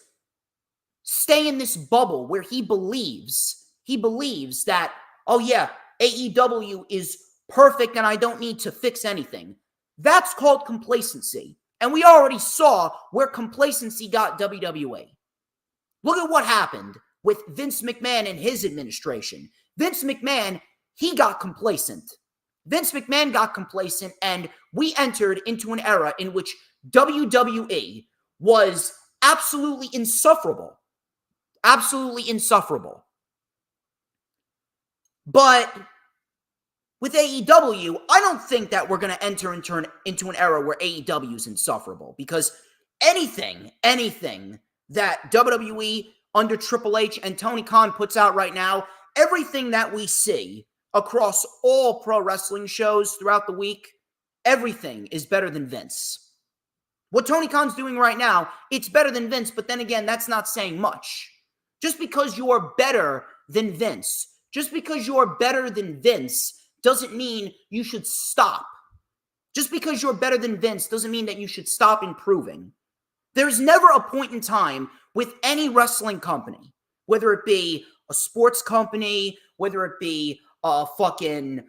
stay in this bubble where he believes that, oh yeah, AEW is perfect and I don't need to fix anything. That's called complacency. And we already saw where complacency got WWE. Look at what happened with Vince McMahon and his administration. Vince McMahon, he got complacent. And we entered into an era in which WWE was absolutely insufferable. Absolutely insufferable. But with AEW, I don't think that we're going to enter into an era where AEW is insufferable, because anything that WWE under Triple H and Tony Khan puts out right now, everything that we see across all pro wrestling shows throughout the week, everything is better than Vince. What Tony Khan's doing right now, it's better than Vince, but then again, that's not saying much. Just because you are better than Vince doesn't mean you should stop. Just because you're better than Vince doesn't mean that you should stop improving. There's never a point in time with any wrestling company, whether it be a sports company, whether it be a fucking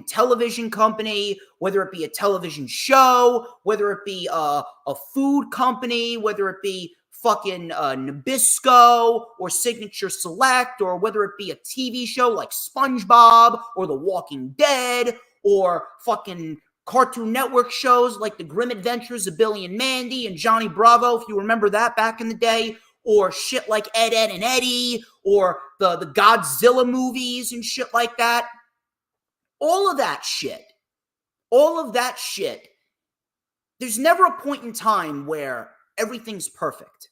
television company, whether it be a television show, whether it be a food company, whether it be fucking Nabisco or Signature Select, or whether it be a TV show like SpongeBob or The Walking Dead, or fucking Cartoon Network shows like The Grim Adventures of Billy and Mandy and Johnny Bravo, if you remember that back in the day, or shit like Ed, Ed, and Eddie, or the Godzilla movies and shit like that. All of that shit, there's never a point in time where everything's perfect.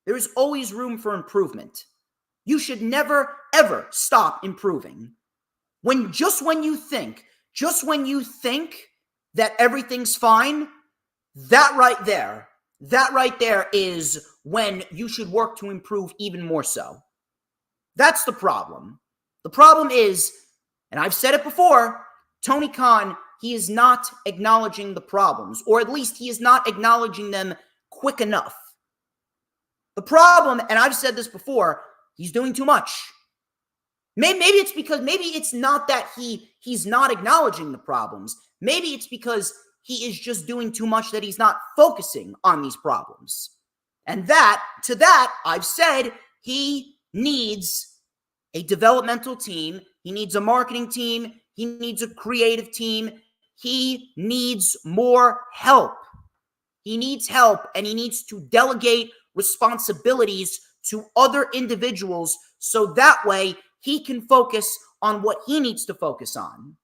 There is always room for improvement. You should never, ever stop improving. When you think that everything's fine, that right there is when you should work to improve even more so. That's the problem. The problem is, and I've said it before, Tony Khan, he is not acknowledging the problems, or at least he is not acknowledging them quick enough. The problem, and I've said this before, he's doing too much. Maybe it's not that he's not acknowledging the problems. Maybe it's because he is just doing too much, that he's not focusing on these problems. And to that, I've said he needs a developmental team. He needs a marketing team. He needs a creative team. He needs more help. He needs help, and he needs to delegate responsibilities to other individuals so that way he can focus on what he needs to focus on.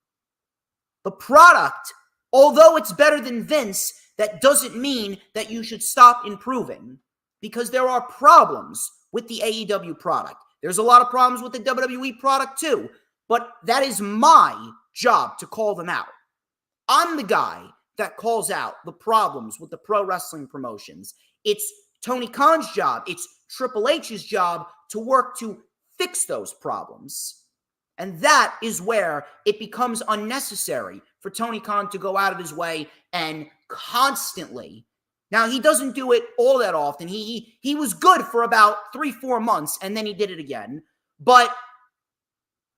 The product, although it's better than Vince, that doesn't mean that you should stop improving, because there are problems with the AEW product. There's a lot of problems with the WWE product too, but that is my job to call them out. I'm the guy that calls out the problems with the pro wrestling promotions. It's Tony Khan's job, it's Triple H's job to work to fix those problems. And that is where it becomes unnecessary for Tony Khan to go out of his way and constantly. Now, he doesn't do it all that often. He was good for about 3-4 months, and then he did it again. But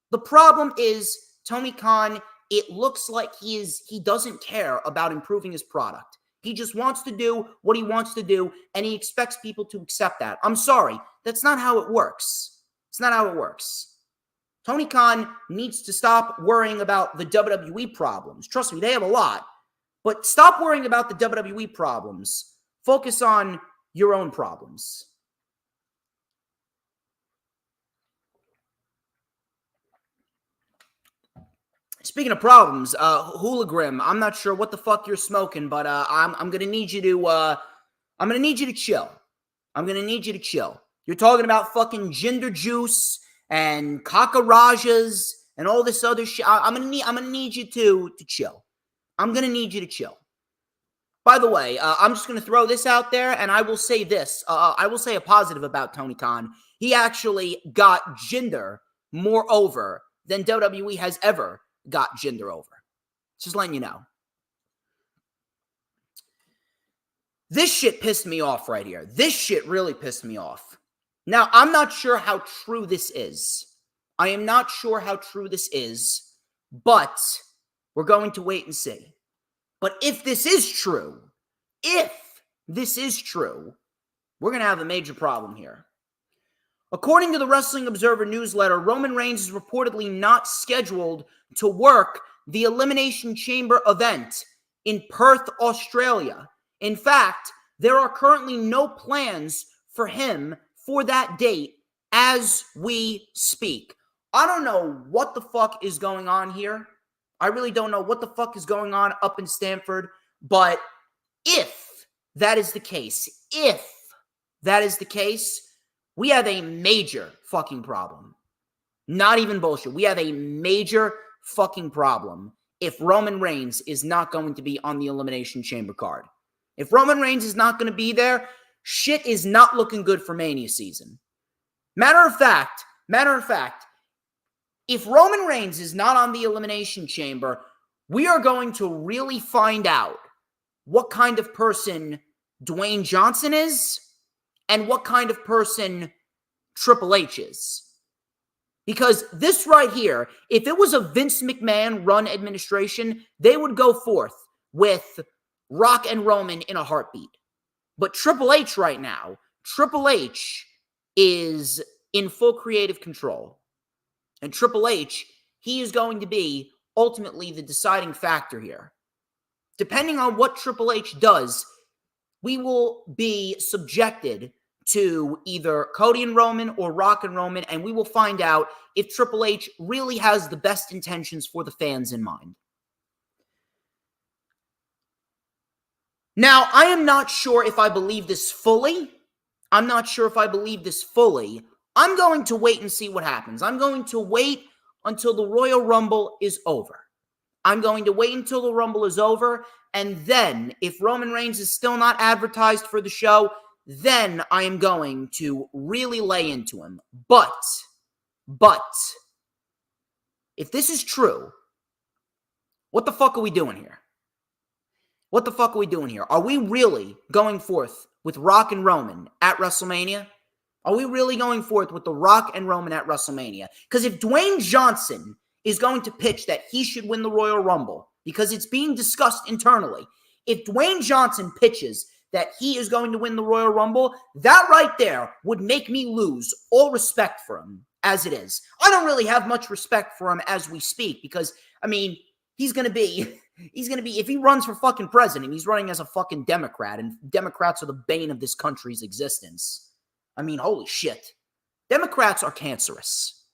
the problem is, Tony Khan, it looks like he doesn't care about improving his product. He just wants to do what he wants to do, and he expects people to accept that. I'm sorry, that's not how it works. It's not how it works. Tony Khan needs to stop worrying about the WWE problems. Trust me, they have a lot. But stop worrying about the WWE problems. Focus on your own problems. Speaking of problems, Hooligram, I'm not sure what the fuck you're smoking, but I'm gonna need you to chill. I'm gonna need you to chill. You're talking about fucking ginger juice and kakarajas and all this other shit. I'm gonna need you to chill. I'm gonna need you to chill. By the way, I'm just gonna throw this out there, and I will say this. I will say a positive about Tony Khan. He actually got Jinder more over than WWE has ever got Jinder over. Just letting you know. This shit pissed me off right here. This shit really pissed me off. Now, I'm not sure how true this is. I am not sure how true this is, but we're going to wait and see. But if this is true, we're going to have a major problem here. According to the Wrestling Observer newsletter, Roman Reigns is reportedly not scheduled to work the Elimination Chamber event in Perth, Australia. In fact, there are currently no plans for him for that date as we speak. I don't know what the fuck is going on here. I really don't know what the fuck is going on up in Stamford, but if that is the case, we have a major fucking problem. Not even bullshit. We have a major fucking problem if Roman Reigns is not going to be on the Elimination Chamber card. If Roman Reigns is not going to be there, shit is not looking good for Mania season. Matter of fact, if Roman Reigns is not on the Elimination Chamber, we are going to really find out what kind of person Dwayne Johnson is and what kind of person Triple H is. Because this right here, if it was a Vince McMahon run administration, they would go forth with Rock and Roman in a heartbeat. But Triple H right now, Triple H is in full creative control. And Triple H, he is going to be ultimately the deciding factor here. Depending on what Triple H does, we will be subjected to either Cody and Roman or Rock and Roman, and we will find out if Triple H really has the best intentions for the fans in mind. Now, I am not sure if I believe this fully. I'm going to wait and see what happens. I'm going to wait until the Royal Rumble is over. And then, if Roman Reigns is still not advertised for the show, then I am going to really lay into him. But, if this is true, what the fuck are we doing here? Are we really going forth with Rock and Roman at WrestleMania? Because if Dwayne Johnson is going to pitch that he should win the Royal Rumble, because it's being discussed internally, if Dwayne Johnson pitches that he is going to win the Royal Rumble, that right there would make me lose all respect for him as it is. I don't really have much respect for him as we speak because, I mean, he's going to be, if he runs for fucking president, he's running as a fucking Democrat, and Democrats are the bane of this country's existence. I mean, holy shit. Democrats are cancerous.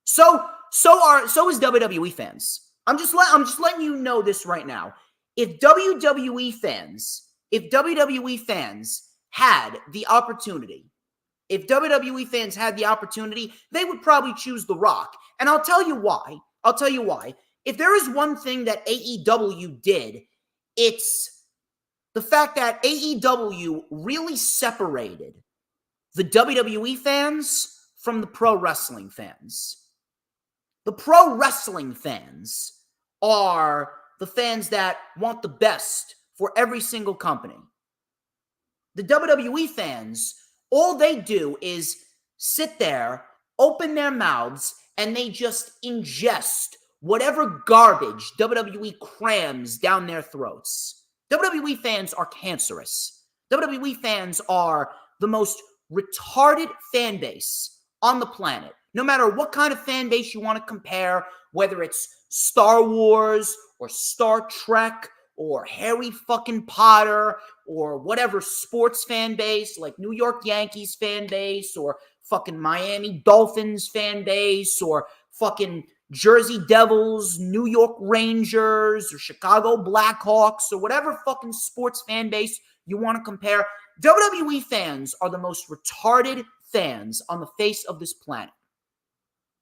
So is WWE fans. I'm just letting you know this right now. If WWE fans had the opportunity, they would probably choose The Rock. And I'll tell you why. If there is one thing that AEW did, it's the fact that AEW really separated the WWE fans from the pro wrestling fans. The pro wrestling fans are the fans that want the best for every single company. The WWE fans, all they do is sit there, open their mouths, and they just ingest whatever garbage WWE crams down their throats. WWE fans are cancerous. WWE fans are the most retarded fan base on the planet. No matter what kind of fan base you want to compare, whether it's Star Wars or Star Trek or Harry fucking Potter or whatever sports fan base, like New York Yankees fan base or fucking Miami Dolphins fan base or fucking Jersey Devils, New York Rangers, or Chicago Blackhawks, or whatever fucking sports fan base you want to compare, WWE fans are the most retarded fans on the face of this planet.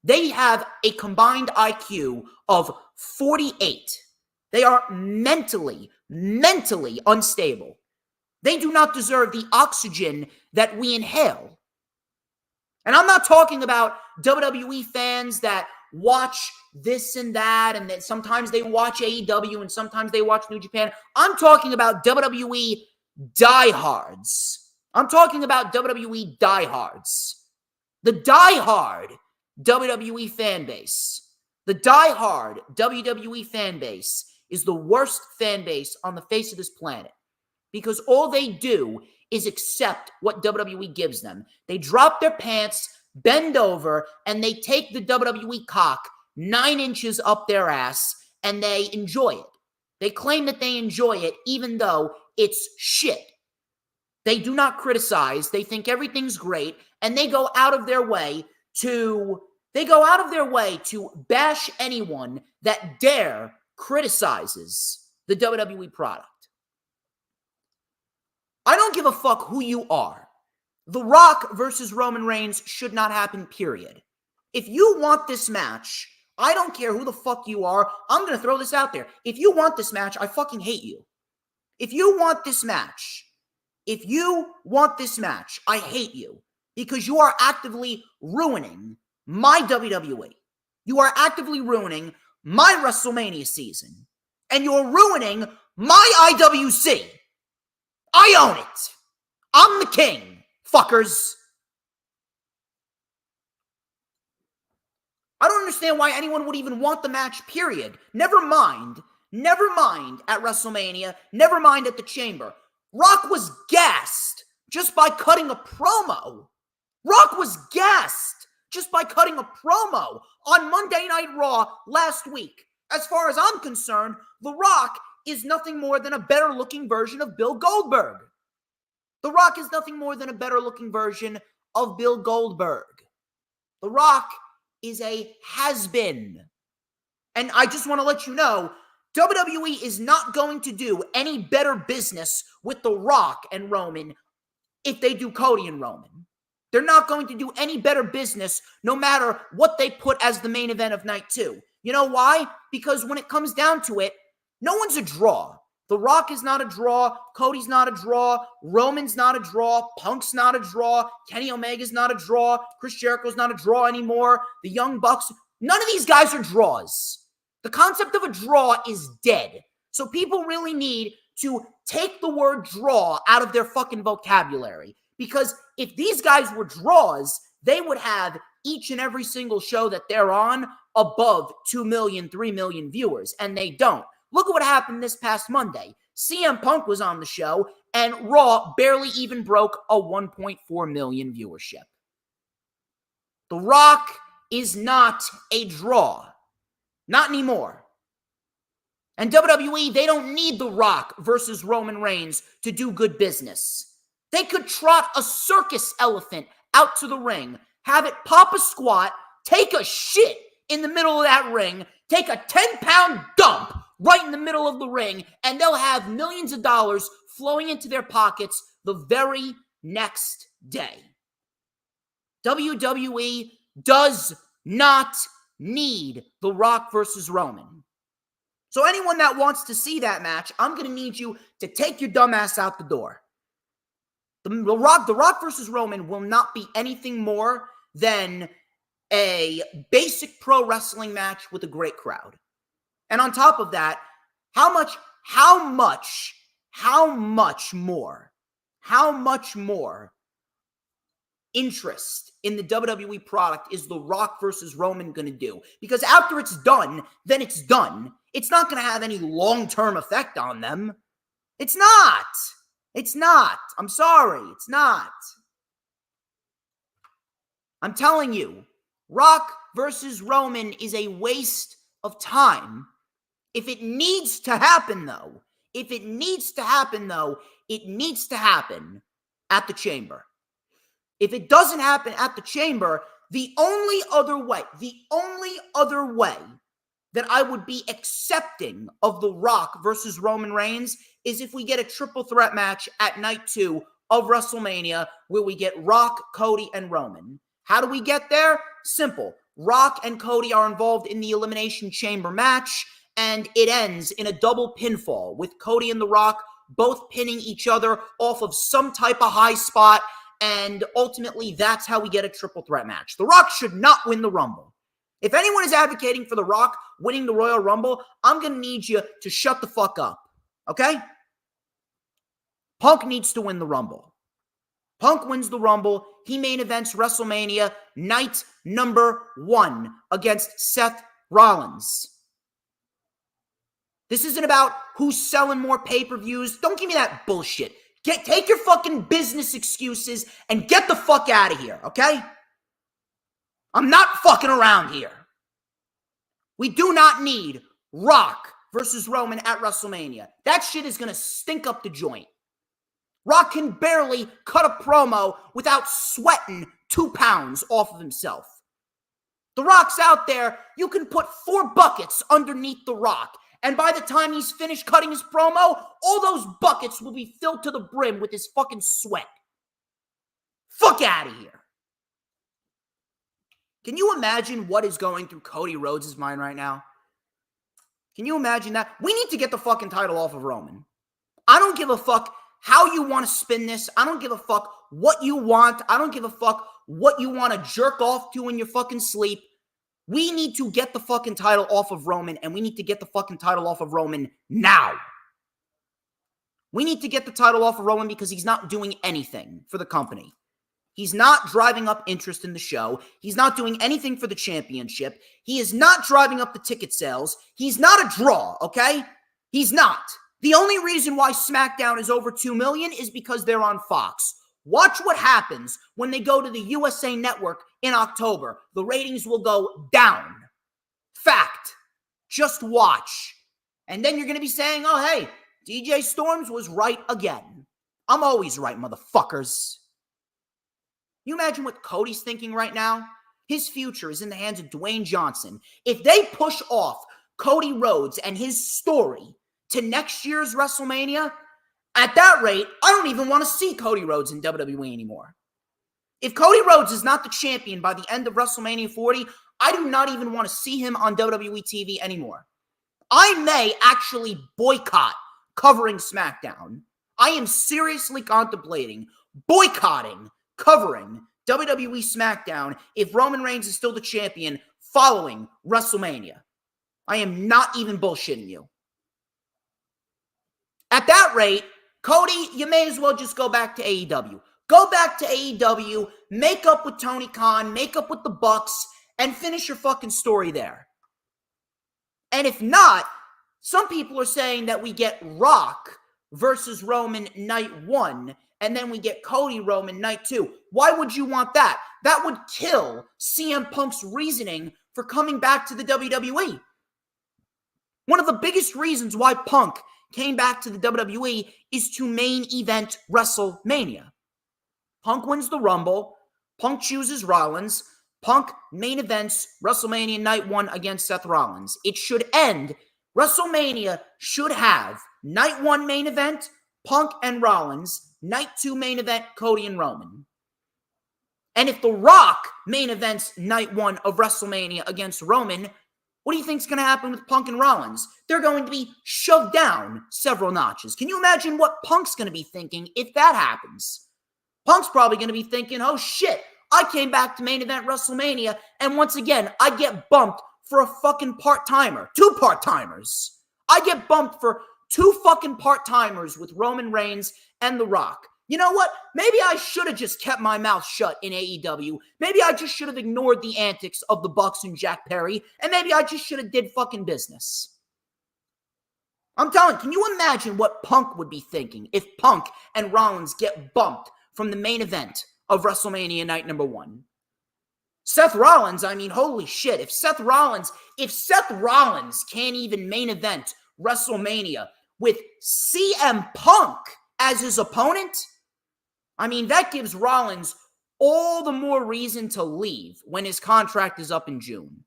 They have a combined IQ of 48. They are mentally unstable. They do not deserve the oxygen that we inhale. And I'm not talking about WWE fans that watch this and that, and then sometimes they watch AEW and sometimes they watch New Japan. I'm talking about WWE diehards. The diehard WWE fan base. The diehard WWE fan base is the worst fan base on the face of this planet because all they do is accept what WWE gives them. They drop their pants, bend over, and they take the WWE cock 9 inches up their ass, and they enjoy it. They claim that they enjoy it even though it's shit. They do not criticize. They think everything's great, and they go out of their way to bash anyone that dare criticizes the WWE product. I don't give a fuck who you are. The Rock versus Roman Reigns should not happen, period. If you want this match, I don't care who the fuck you are. I'm going to throw this out there. If you want this match, I fucking hate you. If you want this match, I hate you because you are actively ruining my WWE. You are actively ruining my WrestleMania season. and you're ruining my IWC. I own it. I'm the king, fuckers. I don't understand why anyone would even want the match, period. Never mind at WrestleMania, never mind at the Chamber. Rock was gassed just by cutting a promo. Rock was gassed just by cutting a promo on Monday Night Raw last week. As far as I'm concerned, The Rock is nothing more than a better-looking version of Bill Goldberg. The Rock is nothing more than a better-looking version of Bill Goldberg. The Rock is a has-been. And I just want to let you know, WWE is not going to do any better business with The Rock and Roman if they do Cody and Roman. They're not going to do any better business no matter what they put as the main event of night 2. You know why? Because when it comes down to it, no one's a draw. The Rock is not a draw. Cody's not a draw. Roman's not a draw. Punk's not a draw. Kenny Omega's not a draw. Chris Jericho's not a draw anymore. The Young Bucks, none of these guys are draws. The concept of a draw is dead. So people really need to take the word draw out of their fucking vocabulary. Because if these guys were draws, they would have each and every single show that they're on above 2 million, 3 million viewers. And they don't. Look at what happened this past Monday. CM Punk was on the show, and Raw barely even broke a 1.4 million viewership. The Rock is not a draw. Not anymore. And WWE, they don't need The Rock versus Roman Reigns to do good business. They could trot a circus elephant out to the ring, have it pop a squat, take a shit in the middle of that ring, take a 10-pound dump right in the middle of the ring, and they'll have millions of dollars flowing into their pockets the very next day. WWE does not need The Rock versus Roman. So anyone that wants to see that match, I'm going to need you to take your dumb ass out the door. The Rock versus Roman will not be anything more than a basic pro wrestling match with a great crowd. And on top of that, how much more interest in the WWE product is The Rock versus Roman going to do? Because after it's done, then it's done. It's not going to have any long-term effect on them. It's not. It's not. I'm sorry. It's not. I'm telling you, Rock versus Roman is a waste of time. If it needs to happen, though, it needs to happen at the Chamber. If it doesn't happen at the Chamber, the only other way that I would be accepting of The Rock versus Roman Reigns is if we get a triple threat match at night 2 of WrestleMania where we get Rock, Cody, and Roman. How do we get there? Simple. Rock and Cody are involved in the Elimination Chamber match, and it ends in a double pinfall with Cody and The Rock both pinning each other off of some type of high spot, and ultimately that's how we get a triple threat match. The Rock should not win the Rumble. If anyone is advocating for The Rock winning the Royal Rumble, I'm going to need you to shut the fuck up, okay? Punk needs to win the Rumble. Punk wins the Rumble. He main events WrestleMania night number 1 against Seth Rollins. This isn't about who's selling more pay-per-views. Don't give me that bullshit. Take your fucking business excuses and get the fuck out of here, okay? I'm not fucking around here. We do not need Rock versus Roman at WrestleMania. That shit is going to stink up the joint. Rock can barely cut a promo without sweating 2 pounds off of himself. The Rock's out there. You can put 4 buckets underneath The Rock. And by the time he's finished cutting his promo, all those buckets will be filled to the brim with his fucking sweat. Fuck out of here. Can you imagine what is going through Cody Rhodes' mind right now? Can you imagine that? We need to get the fucking title off of Roman. I don't give a fuck how you want to spin this. I don't give a fuck what you want. I don't give a fuck what you want to jerk off to in your fucking sleep. We need to get the fucking title off of Roman, and we need to get the fucking title off of Roman now. We need to get the title off of Roman because he's not doing anything for the company. He's not driving up interest in the show. He's not doing anything for the championship. He is not driving up the ticket sales. He's not a draw, okay? He's not. The only reason why SmackDown is over 2 million is because they're on Fox. Watch what happens when they go to the USA Network in October. The ratings will go down. Fact. Just watch. And then you're going to be saying, oh, hey, DJ Storms was right again. I'm always right, motherfuckers. You imagine what Cody's thinking right now? His future is in the hands of Dwayne Johnson. If they push off Cody Rhodes and his story to next year's WrestleMania, at that rate, I don't even want to see Cody Rhodes in WWE anymore. If Cody Rhodes is not the champion by the end of WrestleMania 40, I do not even want to see him on WWE TV anymore. I may actually boycott covering SmackDown. I am seriously contemplating boycotting covering WWE SmackDown if Roman Reigns is still the champion following WrestleMania. I am not even bullshitting you. At that rate, Cody, you may as well just go back to AEW. Go back to AEW, make up with Tony Khan, make up with the Bucks, and finish your fucking story there. And if not, some people are saying that we get Rock versus Roman night 1, and then we get Cody Roman night 2. Why would you want that? That would kill CM Punk's reasoning for coming back to the WWE. One of the biggest reasons why Punk came back to the WWE is to main event WrestleMania. Punk wins the Rumble. Punk chooses Rollins. Punk main events WrestleMania night 1 against Seth Rollins. It should end. WrestleMania should have night 1 main event, Punk and Rollins. Night 2 main event, Cody and Roman. And if The Rock main events night 1 of WrestleMania against Roman, what do you think is going to happen with Punk and Rollins? They're going to be shoved down several notches. Can you imagine what Punk's going to be thinking if that happens? Punk's probably going to be thinking, oh shit, I came back to main event WrestleMania, and once again, I get bumped for a fucking part-timer. 2 part-timers. I get bumped for 2 fucking part-timers with Roman Reigns and The Rock. You know what? Maybe I should have just kept my mouth shut in AEW. Maybe I just should have ignored the antics of the Bucks and Jack Perry, and maybe I just should have did fucking business. I'm telling you, can you imagine what Punk would be thinking if Punk and Rollins get bumped from the main event of WrestleMania night number 1? Seth Rollins, I mean, holy shit. If Seth Rollins can't even main event WrestleMania with CM Punk as his opponent, I mean, that gives Rollins all the more reason to leave when his contract is up in June.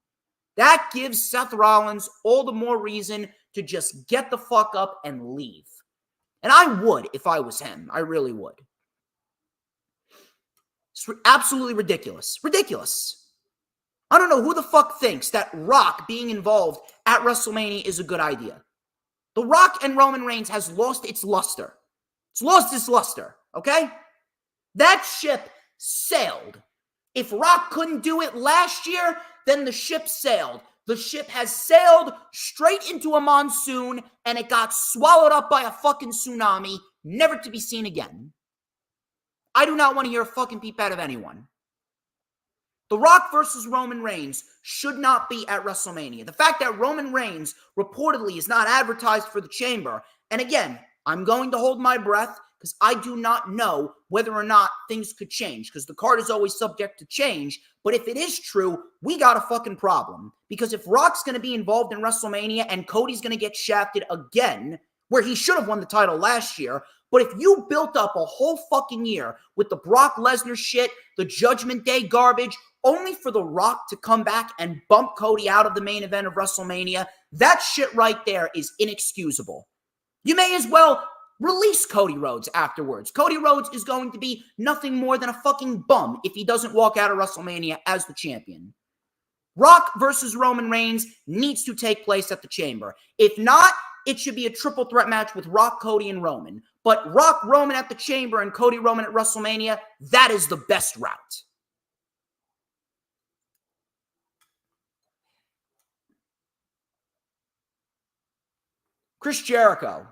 That gives Seth Rollins all the more reason to just get the fuck up and leave. And I would if I was him. I really would. It's absolutely ridiculous. Ridiculous. I don't know who the fuck thinks that Rock being involved at WrestleMania is a good idea. The Rock and Roman Reigns has lost its luster. It's lost its luster, okay? That ship sailed. If Rock couldn't do it last year, then the ship sailed. The ship has sailed straight into a monsoon, and it got swallowed up by a fucking tsunami, never to be seen again. I do not want to hear a fucking peep out of anyone. The Rock versus Roman Reigns should not be at WrestleMania. The fact that Roman Reigns reportedly is not advertised for the Chamber, and again, I'm going to hold my breath because I do not know whether or not things could change because the card is always subject to change. But if it is true, we got a fucking problem. Because if Rock's going to be involved in WrestleMania and Cody's going to get shafted again, where he should have won the title last year, but if you built up a whole fucking year with the Brock Lesnar shit, the Judgment Day garbage, only for The Rock to come back and bump Cody out of the main event of WrestleMania, that shit right there is inexcusable. You may as well release Cody Rhodes afterwards. Cody Rhodes is going to be nothing more than a fucking bum if he doesn't walk out of WrestleMania as the champion. Rock versus Roman Reigns needs to take place at the Chamber. If not, it should be a triple threat match with Rock, Cody, and Roman. But Rock, Roman at the Chamber and Cody, Roman at WrestleMania, that is the best route. Chris Jericho.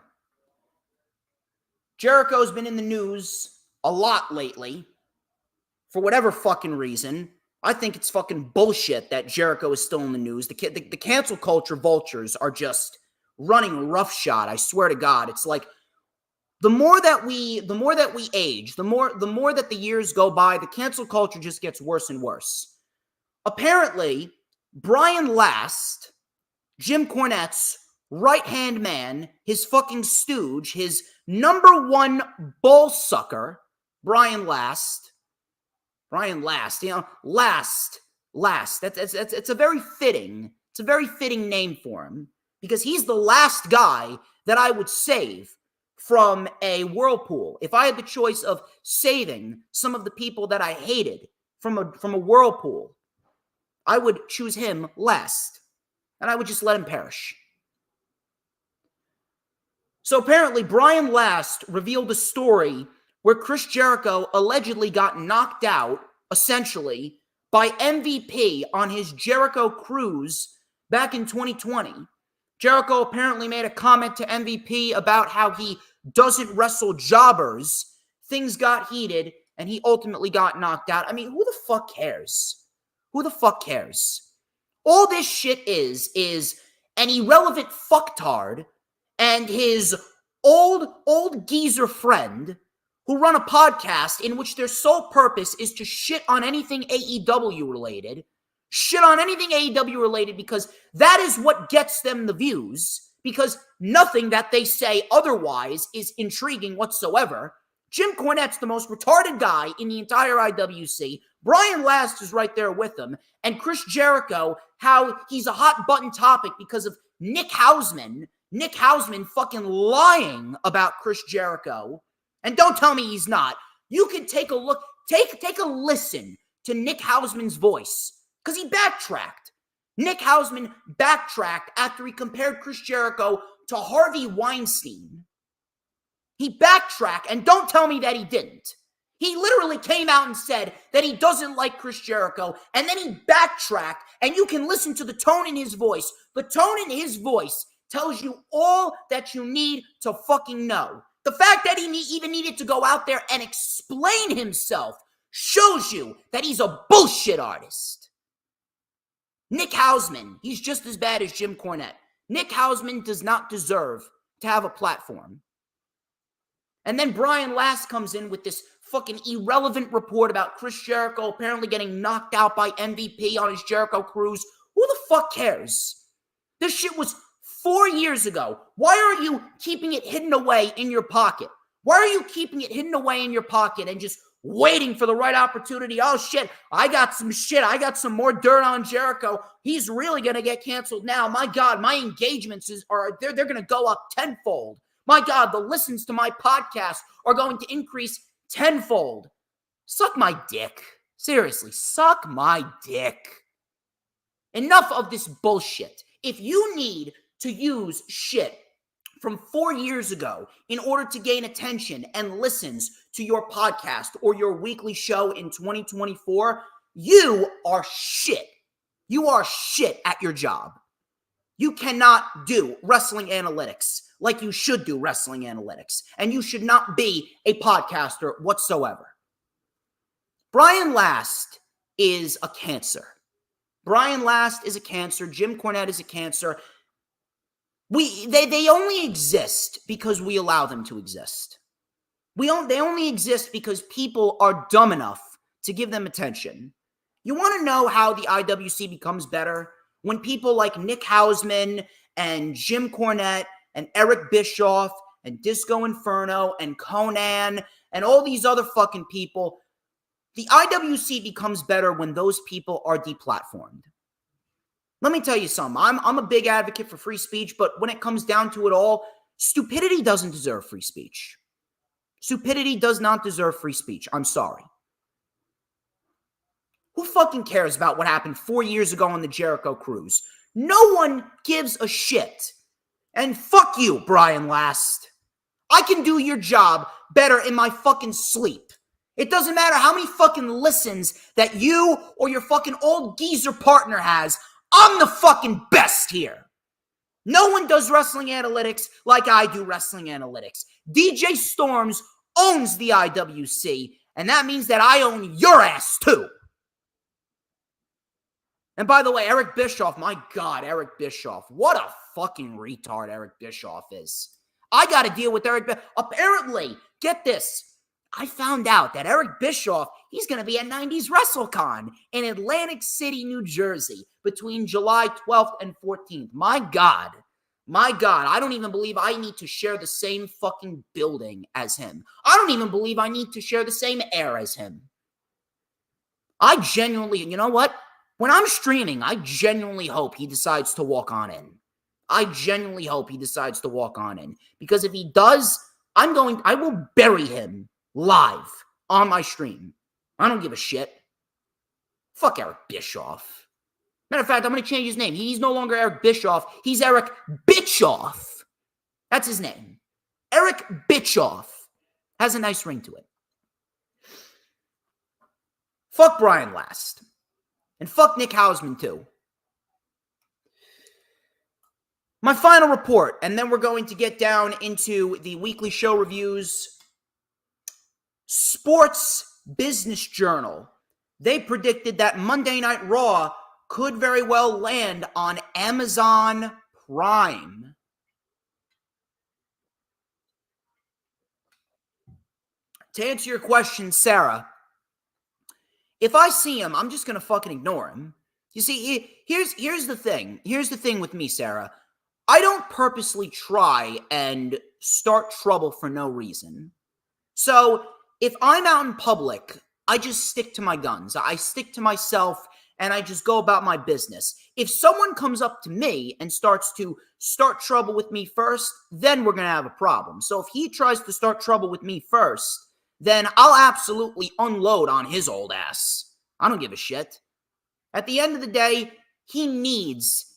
Jericho's been in the news a lot lately for whatever fucking reason. I think it's fucking bullshit that Jericho is still in the news. The cancel culture vultures are just running roughshod. I swear to God. It's like the more that we age, the more that the years go by, the cancel culture just gets worse and worse. Apparently, Brian Last, Jim Cornette's right-hand man, his fucking stooge, his number one bull sucker, Brian Last, Last. It's a very fitting name for him because he's the last guy that I would save from a whirlpool. If I had the choice of saving some of the people that I hated from a whirlpool, I would choose him last, and I would just let him perish. So apparently, Brian Last revealed a story where Chris Jericho allegedly got knocked out, essentially, by MVP on his Jericho cruise back in 2020. Jericho apparently made a comment to MVP about how he doesn't wrestle jobbers. Things got heated, and he ultimately got knocked out. I mean, who the fuck cares? Who the fuck cares? All this shit is an irrelevant fucktard and his old geezer friend who run a podcast in which their sole purpose is to shit on anything AEW related. Shit on anything AEW related because that is what gets them the views, because nothing that they say otherwise is intriguing whatsoever. Jim Cornette's the most retarded guy in the entire IWC. Brian Last is right there with him. And Chris Jericho, how he's a hot button topic because of Nick Hausman. Nick Hausman fucking lying about Chris Jericho. And don't tell me he's not. You can take a look, take a listen to Nick Hausman's voice. Because he backtracked. Nick Hausman backtracked after he compared Chris Jericho to Harvey Weinstein. He backtracked, and don't tell me that he didn't. He literally came out and said that he doesn't like Chris Jericho, and then he backtracked, and you can listen to the tone in his voice. The tone in his voice tells you all that you need to fucking know. The fact that he even needed to go out there and explain himself shows you that he's a bullshit artist. Nick Hausman, he's just as bad as Jim Cornette. Nick Hausman does not deserve to have a platform. And then Brian Last comes in with this fucking irrelevant report about Chris Jericho apparently getting knocked out by MVP on his Jericho cruise. Who the fuck cares? This shit was 4 years ago. Why are you keeping it hidden away in your pocket? Why are you keeping it hidden away in your pocket and just waiting for the right opportunity? Oh shit, I got some more dirt on Jericho. He's really going to get canceled now. My God, my engagements they're going to go up tenfold. My God, the listens to my podcast are going to increase tenfold. Suck my dick. Seriously, suck my dick. Enough of this bullshit. If you need to use shit from 4 years ago in order to gain attention and listens to your podcast or your weekly show in 2024, you are shit. You are shit at your job. You cannot do wrestling analytics like you should do wrestling analytics, and you should not be a podcaster whatsoever. Brian Last is a cancer. Brian Last is a cancer. Jim Cornette is a cancer. They only exist because we allow them to exist. They only exist because people are dumb enough to give them attention. You want to know how the IWC becomes better? When people like Nick Hausman and Jim Cornette and Eric Bischoff and Disco Inferno and Conan and all these other fucking people, the IWC becomes better when those people are deplatformed. Let me tell you something. I'm a big advocate for free speech, but when it comes down to it all, stupidity doesn't deserve free speech. Stupidity does not deserve free speech. I'm sorry. Who fucking cares about what happened 4 years ago on the Jericho cruise? No one gives a shit. And fuck you, Brian Last. I can do your job better in my fucking sleep. It doesn't matter how many fucking listens that you or your fucking old geezer partner has. I'm the fucking best here. No one does wrestling analytics like I do wrestling analytics. DJ Storms owns the IWC, and that means that I own your ass too. And by the way, Eric Bischoff, my God, Eric Bischoff, what a fucking retard Eric Bischoff is. I got to deal with Eric Bischoff. Apparently, get this, I found out that Eric Bischoff, he's going to be at 90s WrestleCon in Atlantic City, New Jersey, between July 12th and 14th. My God, I don't even believe I need to share the same fucking building as him. I don't even believe I need to share the same air as him. I genuinely, you know what? When I'm streaming, I genuinely hope he decides to walk on in. I genuinely hope he decides to walk on in. Because if he does, I will bury him live on my stream. I don't give a shit. Fuck Eric Bischoff. Matter of fact, I'm going to change his name. He's no longer Eric Bischoff. He's Eric Bitchoff. That's his name. Eric Bitchoff. Has a nice ring to it. Fuck Brian Last. And fuck Nick Hausman too. My final report, and then we're going to get down into the weekly show reviews. Sports Business Journal. They predicted that Monday Night Raw could very well land on Amazon Prime. To answer your question, Sarah, if I see him, I'm just going to fucking ignore him. You see, here's the thing. Here's the thing with me, Sarah. I don't purposely try and start trouble for no reason. So if I'm out in public, I just stick to my guns. I stick to myself and I just go about my business. If someone comes up to me and starts to start trouble with me first, then we're going to have a problem. So if he tries to start trouble with me first, then I'll absolutely unload on his old ass. I don't give a shit. At the end of the day, he needs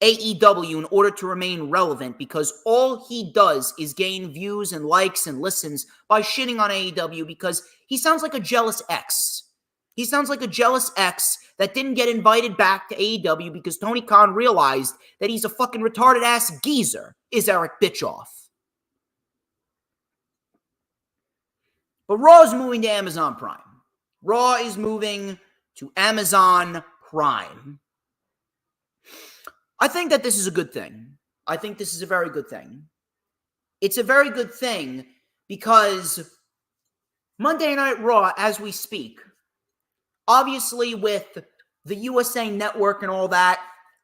AEW in order to remain relevant because all he does is gain views and likes and listens by shitting on AEW because he sounds like a jealous ex. He sounds like a jealous ex that didn't get invited back to AEW because Tony Khan realized that he's a fucking retarded ass geezer, is Eric Bischoff. But Raw is moving to Amazon Prime. Raw is moving to Amazon Prime. I think that this is a good thing. I think this is a very good thing. It's a very good thing because Monday Night Raw, as we speak, obviously with the USA Network and all that,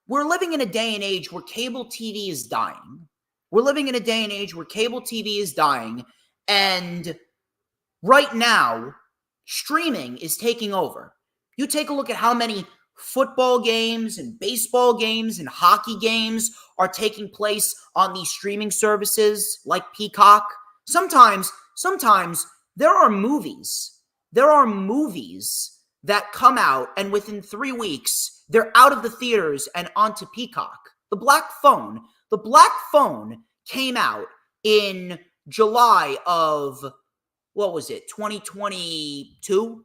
we're living in a day and age where cable TV is dying. We're living in a day and age where cable TV is dying, and right now, streaming is taking over. You take a look at how many football games and baseball games and hockey games are taking place on these streaming services like Peacock. Sometimes there are movies that come out and within 3 weeks, they're out of the theaters and onto Peacock. The Black Phone came out in July of, 2022?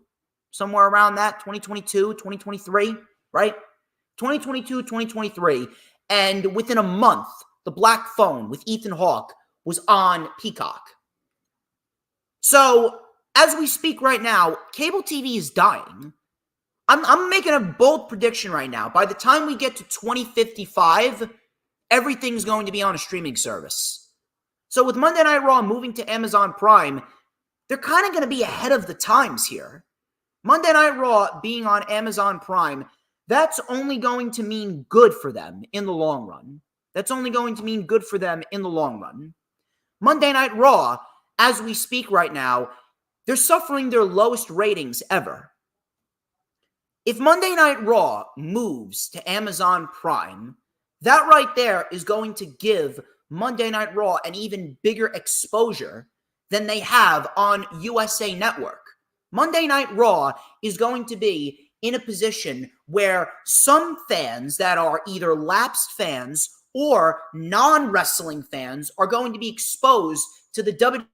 Somewhere around that, 2022, 2023, right? 2022, 2023. And within a month, The Black Phone with Ethan Hawke was on Peacock. So, as we speak right now, cable TV is dying. I'm making a bold prediction right now. By the time we get to 2055, everything's going to be on a streaming service. So with Monday Night Raw moving to Amazon Prime, they're kind of going to be ahead of the times here. Monday Night Raw being on Amazon Prime, that's only going to mean good for them in the long run. Monday Night Raw, as we speak right now, they're suffering their lowest ratings ever. If Monday Night Raw moves to Amazon Prime, that right there is going to give Monday Night Raw an even bigger exposure than they have on USA Network. Monday Night Raw is going to be in a position where some fans that are either lapsed fans or non-wrestling fans are going to be exposed to the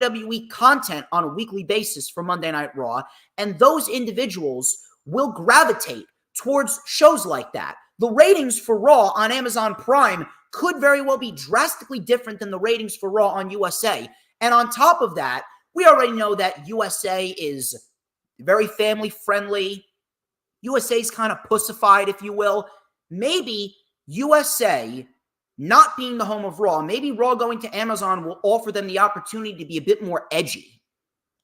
WWE content on a weekly basis for Monday Night Raw, and those individuals will gravitate towards shows like that. the ratings for Raw on Amazon Prime could very well be drastically different than the ratings for Raw on USA. And on top of that, we already know that USA is very family-friendly. USA's kind of pussified, if you will. Maybe USA not being the home of Raw, maybe Raw going to Amazon will offer them the opportunity to be a bit more edgy.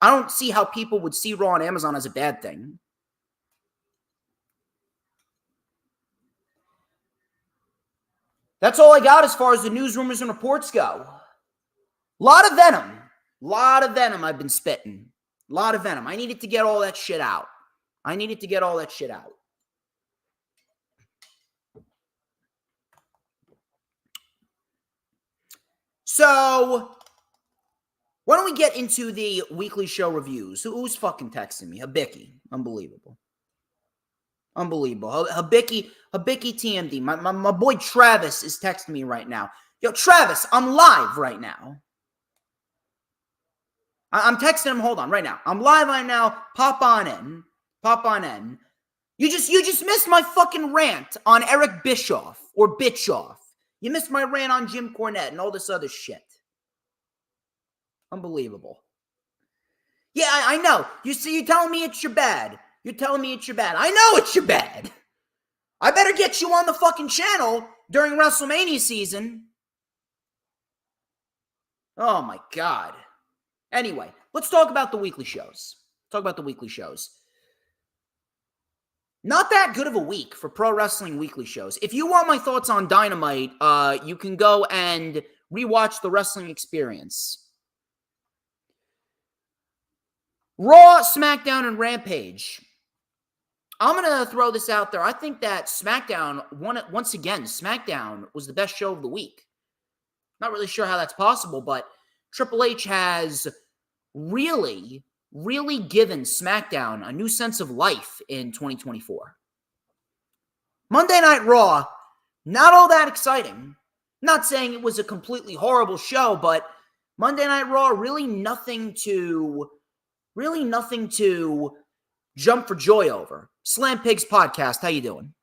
I don't see how people would see Raw on Amazon as a bad thing. That's all I got as far as the news, rumors, and reports go. Lot of venom I've been spitting. A lot of venom. I needed to get all that shit out. So, why don't we get into the weekly show reviews? Who's fucking texting me? Habicki. Unbelievable. Habicki TMD. My boy Travis is texting me right now. Yo, Travis, I'm live right now. I'm texting him. Hold on, right now. I'm live right now. Pop on in. You just missed my fucking rant on Eric Bischoff or Bitchoff. You missed my rant on Jim Cornette and all this other shit. Unbelievable. Yeah, I know. You see, you're telling me it's your bad. I know it's your bad. I better get you on the fucking channel during WrestleMania season. Oh my God. Anyway, let's talk about the weekly shows. Not that good of a week for pro wrestling weekly shows. If you want my thoughts on Dynamite, you can go and rewatch The Wrestling Experience. Raw, SmackDown, and Rampage. I'm going to throw this out there. I think that SmackDown, once again, SmackDown was the best show of the week. Not really sure how that's possible, but Triple H has really given SmackDown a new sense of life in 2024. Monday Night Raw, not all that exciting. Not saying it was a completely horrible show, but Monday Night Raw, really nothing to jump for joy over. Slam Pigs Podcast, how you doing?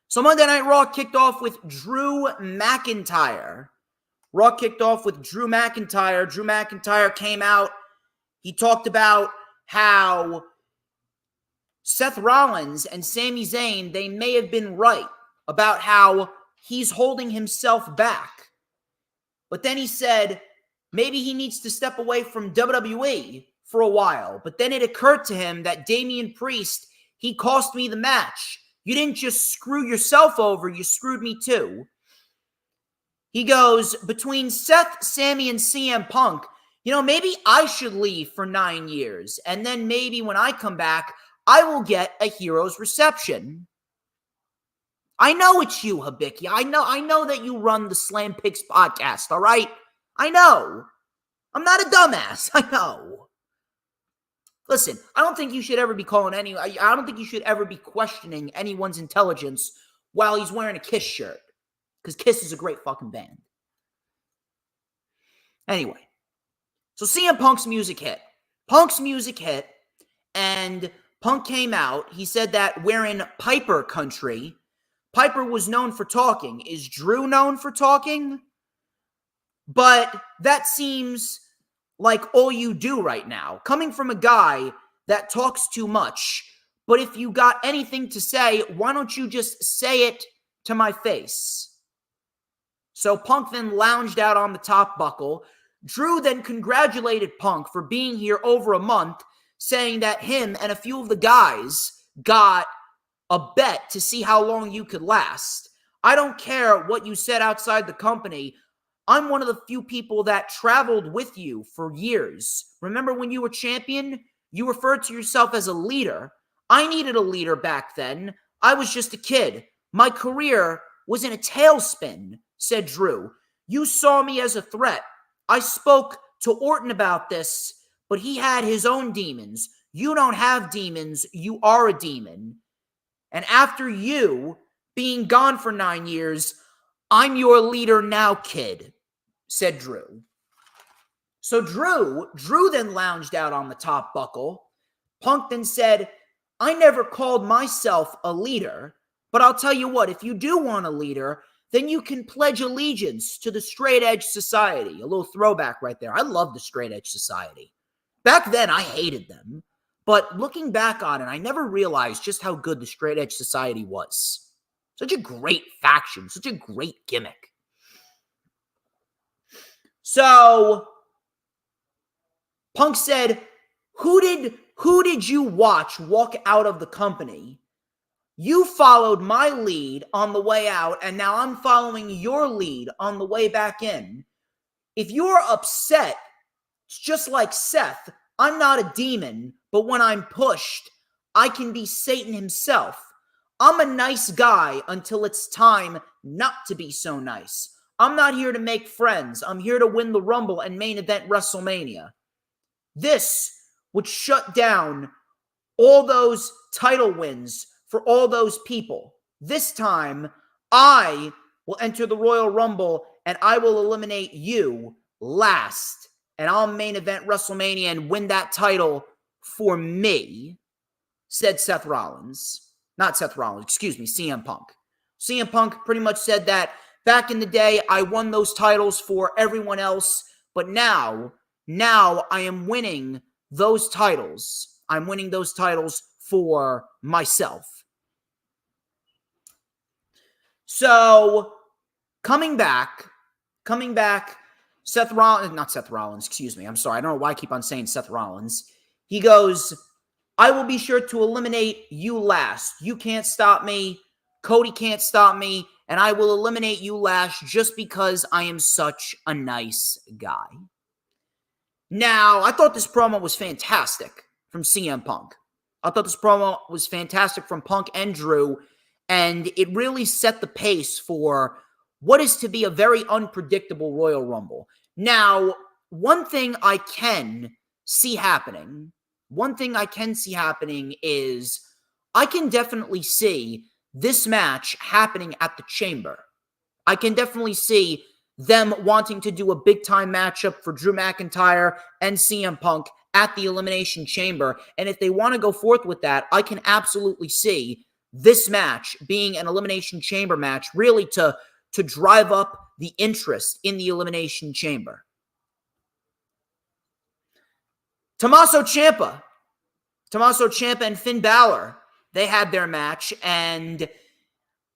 So Monday Night Raw kicked off with Drew McIntyre. Drew McIntyre came out. He talked about how Seth Rollins and Sami Zayn, they may have been right about how he's holding himself back. But then he said maybe he needs to step away from WWE for a while. But then it occurred to him that Damian Priest, he cost me the match. You didn't just screw yourself over, you screwed me too. He goes, between Seth, Sami, and CM Punk, maybe I should leave for 9 years. And then maybe when I come back, I will get a hero's reception. I know it's you, Habicki. I know that you run the Slam Pigs Podcast, all right? I know. I'm not a dumbass. I know. Listen, I don't think you should ever be I don't think you should ever be questioning anyone's intelligence while he's wearing a Kiss shirt. Because Kiss is a great fucking band. Anyway. So CM Punk's music hit. And Punk came out. He said that we're in Piper country. Piper was known for talking. Is Drew known for talking? But that seems like all you do right now. Coming from a guy that talks too much. But if you got anything to say, why don't you just say it to my face? So Punk then lounged out on the top buckle. Drew then congratulated Punk for being here over a month, saying that him and a few of the guys got a bet to see how long you could last. I don't care what you said outside the company. I'm one of the few people that traveled with you for years. Remember when you were champion? You referred to yourself as a leader. I needed a leader back then. I was just a kid. My career was in a tailspin, said Drew. You saw me as a threat. I spoke to Orton about this, but he had his own demons. You don't have demons. You are a demon. And after you being gone for 9 years, I'm your leader now, kid, said Drew. So Drew then lounged out on the top buckle. Punk then said, I never called myself a leader. But I'll tell you what, if you do want a leader, then you can pledge allegiance to the Straight Edge Society. A little throwback right there. I love the Straight Edge Society. Back then, I hated them. But looking back on it, I never realized just how good the Straight Edge Society was. Such a great faction, such a great gimmick. So, Punk said, who did you watch walk out of the company? You followed my lead on the way out, and now I'm following your lead on the way back in. If you're upset, it's just like Seth. I'm not a demon, but when I'm pushed, I can be Satan himself. I'm a nice guy until it's time not to be so nice. I'm not here to make friends. I'm here to win the Rumble and main event WrestleMania. This would shut down all those title wins for all those people. This time, I will enter the Royal Rumble and I will eliminate you last. And I'll main event WrestleMania and win that title for me, said Seth Rollins. Not Seth Rollins, excuse me, CM Punk. CM Punk pretty much said that back in the day, I won those titles for everyone else, but now I am winning those titles. I'm winning those titles for myself. So, coming back, not Seth Rollins, excuse me. I'm sorry. I don't know why I keep on saying Seth Rollins. He goes, I will be sure to eliminate you last. You can't stop me. Cody can't stop me. And I will eliminate you last just because I am such a nice guy. Now, I thought this promo was fantastic from CM Punk. I thought this promo was fantastic from Punk and Drew. And it really set the pace for what is to be a very unpredictable Royal Rumble. Now, one thing I can see happening is I can definitely see this match happening at the Chamber. I can definitely see them wanting to do a big-time matchup for Drew McIntyre and CM Punk at the Elimination Chamber. And if they want to go forth with that, I can absolutely see this match being an Elimination Chamber match, really to drive up the interest in the Elimination Chamber. Tommaso Ciampa and Finn Balor, they had their match, and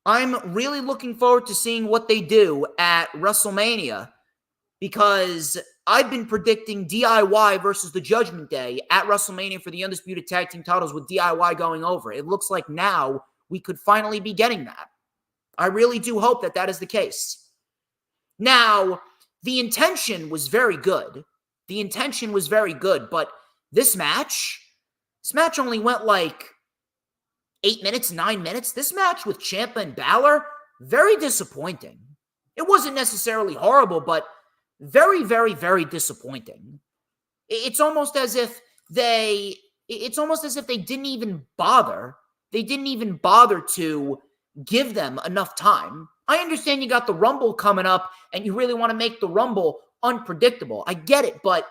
I'm really looking forward to seeing what they do at WrestleMania, because I've been predicting DIY versus the Judgment Day at WrestleMania for the Undisputed Tag Team titles with DIY going over. It looks like now we could finally be getting that. I really do hope that is the case. Now, the intention was very good. But this match only went like 8 minutes, 9 minutes. This match with Ciampa and Balor, very disappointing. It wasn't necessarily horrible, but very, very, very disappointing. It's almost as if they didn't even bother. They didn't even bother to give them enough time. I understand you got the Rumble coming up and you really want to make the Rumble unpredictable. I get it, but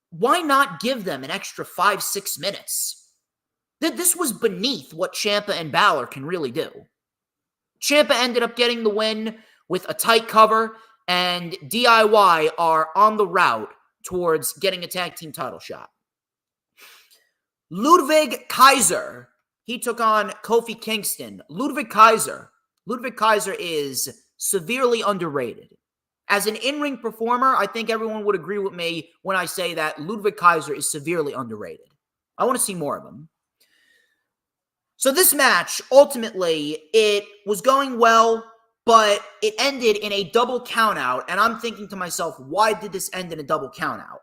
why not give them an extra 5-6 minutes? This was beneath what Ciampa and Balor can really do. Ciampa ended up getting the win with a tight cover, and DIY are on the route towards getting a tag team title shot. Ludwig Kaiser, he took on Kofi Kingston. Ludwig Kaiser is severely underrated. As an in-ring performer, I think everyone would agree with me when I say that Ludwig Kaiser is severely underrated. I want to see more of him. So this match, ultimately, it was going well, but it ended in a double countout, and I'm thinking to myself, why did this end in a double countout?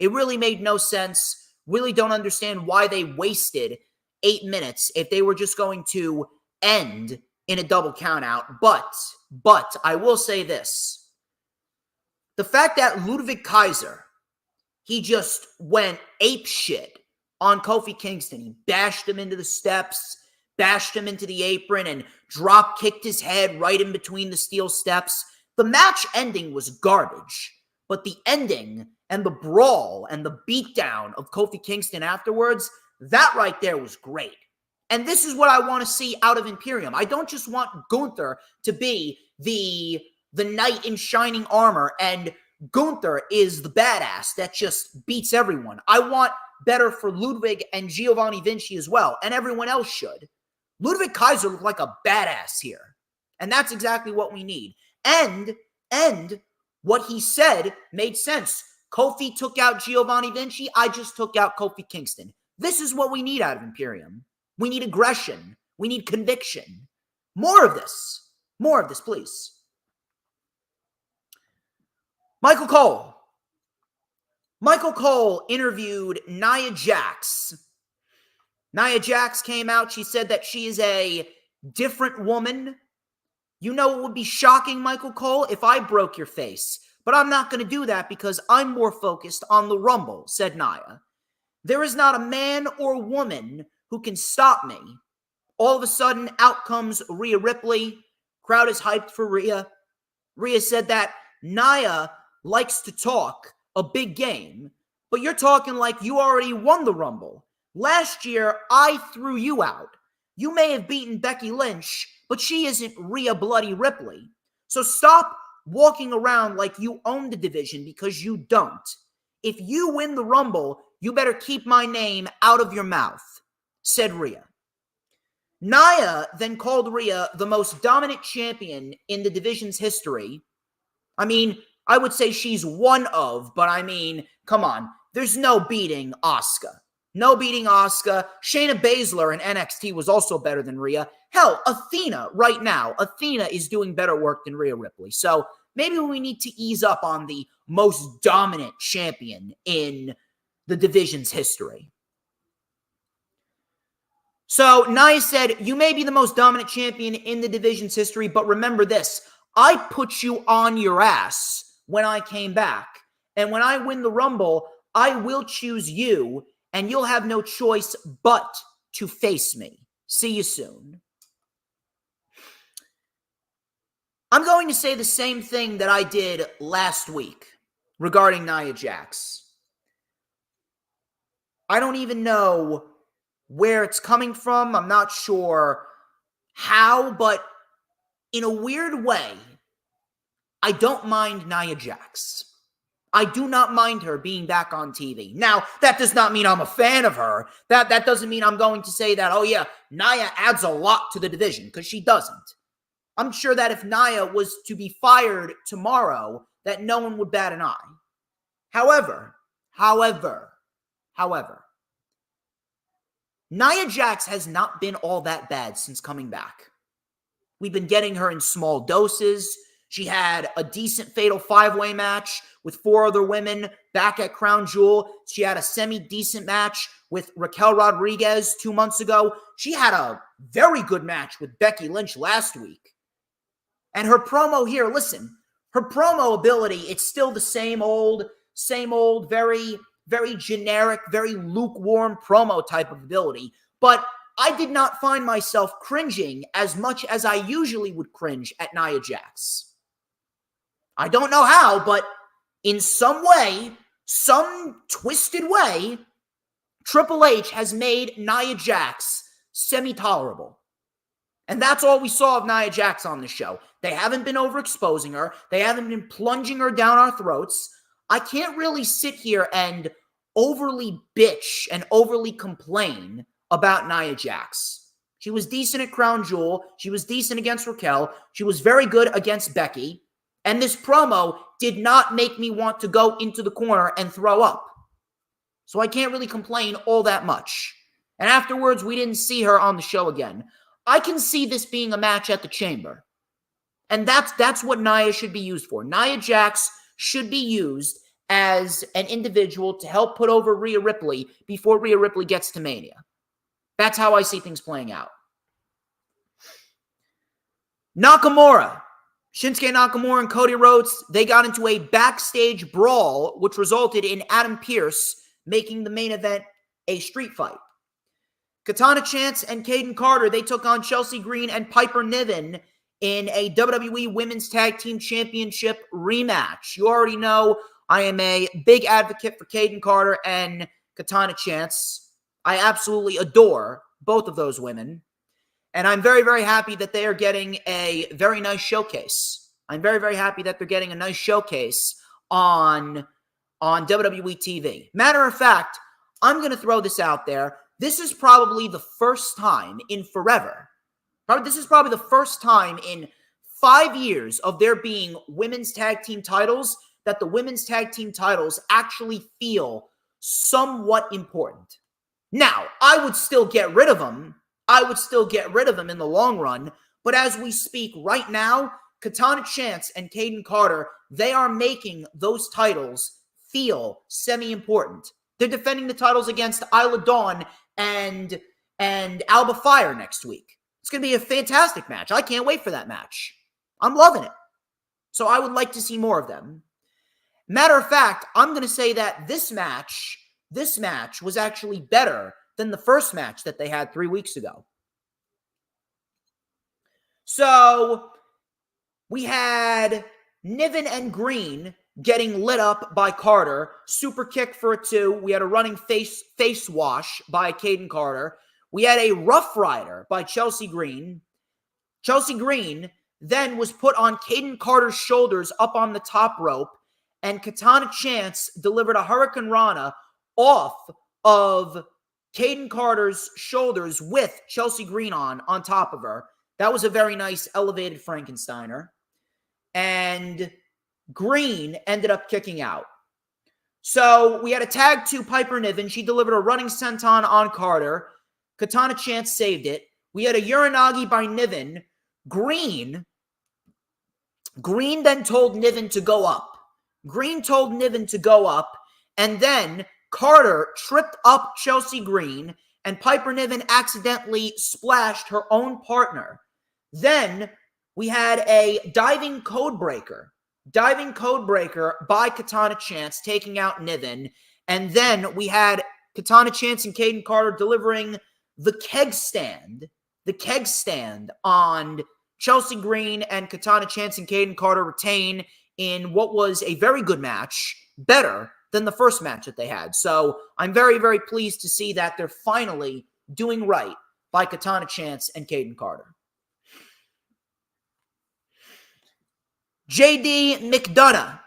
It really made no sense. Really don't understand why they wasted 8 minutes if they were just going to end in a double countout. But I will say this. The fact that Ludwig Kaiser, he just went ape shit on Kofi Kingston. He bashed him into the steps, bashed him into the apron, and drop kicked his head right in between the steel steps. The match ending was garbage, but the ending and the brawl and the beatdown of Kofi Kingston afterwards, that right there was great. And this is what I want to see out of Imperium. I don't just want Gunther to be the knight in shining armor and Gunther is the badass that just beats everyone. I want better for Ludwig and Giovanni Vinci as well, and everyone else should. Ludwig Kaiser looked like a badass here, and that's exactly what we need. And what he said made sense. Kofi took out Giovanni Vinci. I just took out Kofi Kingston. This is what we need out of Imperium. We need aggression. We need conviction. More of this. More of this, please. Michael Cole. Michael Cole interviewed Nia Jax. Nia Jax came out. She said that she is a different woman. You know it would be shocking, Michael Cole, if I broke your face. But I'm not going to do that because I'm more focused on the Rumble, said Nia. There is not a man or woman who can stop me. All of a sudden, out comes Rhea Ripley. Crowd is hyped for Rhea. Rhea said that Nia likes to talk a big game, but you're talking like you already won the Rumble. Last year, I threw you out. You may have beaten Becky Lynch, but she isn't Rhea Bloody Ripley. So stop walking around like you own the division because you don't. If you win the Rumble, you better keep my name out of your mouth, said Rhea. Nia then called Rhea the most dominant champion in the division's history. I mean, I would say she's one of, but I mean, come on. There's no beating Asuka. No beating Asuka. Shayna Baszler in NXT was also better than Rhea. Hell, Athena right now. Athena is doing better work than Rhea Ripley. So maybe we need to ease up on the most dominant champion in the division's history. So Nia said, you may be the most dominant champion in the division's history, but remember this. I put you on your ass when I came back. And when I win the Rumble, I will choose you, and you'll have no choice but to face me. See you soon. I'm going to say the same thing that I did last week regarding Nia Jax. I don't even know where it's coming from. I'm not sure how, but in a weird way, I don't mind Nia Jax. I do not mind her being back on TV. Now, that does not mean I'm a fan of her. That doesn't mean I'm going to say that, oh yeah, Nia adds a lot to the division, because she doesn't. I'm sure that if Nia was to be fired tomorrow, that no one would bat an eye. However, Nia Jax has not been all that bad since coming back. We've been getting her in small doses. She had a decent fatal five-way match with 4 other women back at Crown Jewel. She had a semi-decent match with Raquel Rodriguez 2 months ago. She had a very good match with Becky Lynch last week. And her promo here, listen, her promo ability, it's still the same old, very, very generic, very lukewarm promo type of ability. But I did not find myself cringing as much as I usually would cringe at Nia Jax. I don't know how, but in some way, some twisted way, Triple H has made Nia Jax semi-tolerable. And that's all we saw of Nia Jax on the show. They haven't been overexposing her. They haven't been plunging her down our throats. I can't really sit here and overly bitch and overly complain about Nia Jax. She was decent at Crown Jewel. She was decent against Raquel. She was very good against Becky. And this promo did not make me want to go into the corner and throw up. So I can't really complain all that much. And afterwards, we didn't see her on the show again. I can see this being a match at the Chamber. And that's what Nia should be used for. Nia Jax should be used as an individual to help put over Rhea Ripley before Rhea Ripley gets to Mania. That's how I see things playing out. Nakamura. Shinsuke Nakamura and Cody Rhodes, they got into a backstage brawl, which resulted in Adam Pearce making the main event a street fight. Katana Chance and Caden Carter, they took on Chelsea Green and Piper Niven in a WWE Women's Tag Team Championship rematch. You already know I am a big advocate for Caden Carter and Katana Chance. I absolutely adore both of those women. And I'm very, very happy that they are getting a very nice showcase. I'm very, very happy that they're getting a nice showcase on WWE TV. Matter of fact, I'm going to throw this out there. This is probably the first time in forever. This is probably the first time in 5 years of there being women's tag team titles that the women's tag team titles actually feel somewhat important. Now, I would still get rid of them. I would still get rid of them in the long run. But as we speak right now, Katana Chance and Kaden Carter, they are making those titles feel semi-important. They're defending the titles against Isla Dawn and Alba Fire next week. It's going to be a fantastic match. I can't wait for that match. I'm loving it. So I would like to see more of them. Matter of fact, I'm going to say that this match was actually better than the first match that they had 3 weeks ago. So we had Niven and Green getting lit up by Carter. Super kick for a 2. We had a running face wash by Kaden Carter. We had a Rough Rider by Chelsea Green. Chelsea Green then was put on Kaden Carter's shoulders up on the top rope, and Katana Chance delivered a Hurricane Rana off of Kaden Carter's shoulders with Chelsea Green on top of her. That was a very nice elevated Frankensteiner. And Green ended up kicking out. So we had a tag to Piper Niven. She delivered a running senton on Carter. Katana Chance saved it. We had a Uranagi by Niven. Green then told Niven to go up. Green told Niven to go up, and then Carter tripped up Chelsea Green, and Piper Niven accidentally splashed her own partner. Then we had a diving code breaker by Katana Chance taking out Niven, and then we had Katana Chance and Kaden Carter delivering the keg stand on Chelsea Green, and Katana Chance and Kaden Carter retain in what was a very good match, better than the first match that they had. So I'm very, very pleased to see that they're finally doing right by Katana Chance and Kaden Carter. JD McDonough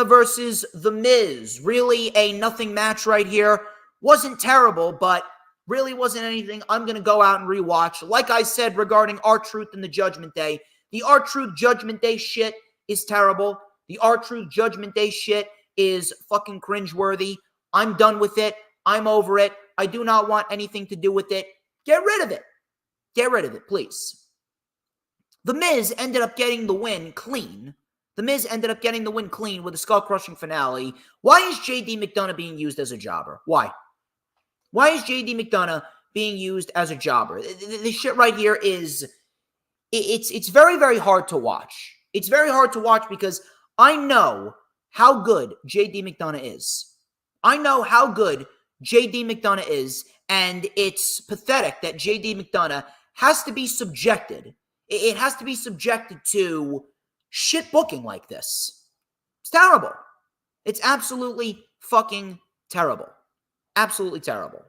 versus The Miz. Really a nothing match right here. Wasn't terrible, but really wasn't anything I'm going to go out and rewatch. Like I said regarding R-Truth and the Judgment Day, the R-Truth Judgment Day shit is terrible. The R-Truth Judgment Day shit is fucking cringeworthy. I'm done with it. I'm over it. I do not want anything to do with it. Get rid of it. Get rid of it, please. The Miz ended up getting the win clean. The Miz ended up getting the win clean with a skull-crushing finale. Why is JD McDonough being used as a jobber? Why? Why is JD McDonough being used as a jobber? This shit right here is... It's very, very hard to watch. It's very hard to watch because I know how good JD McDonough is. I know how good JD McDonough is, and it's pathetic that JD McDonough has to be subjected. It has to be subjected to shit booking like this. It's terrible. It's absolutely fucking terrible. Absolutely terrible.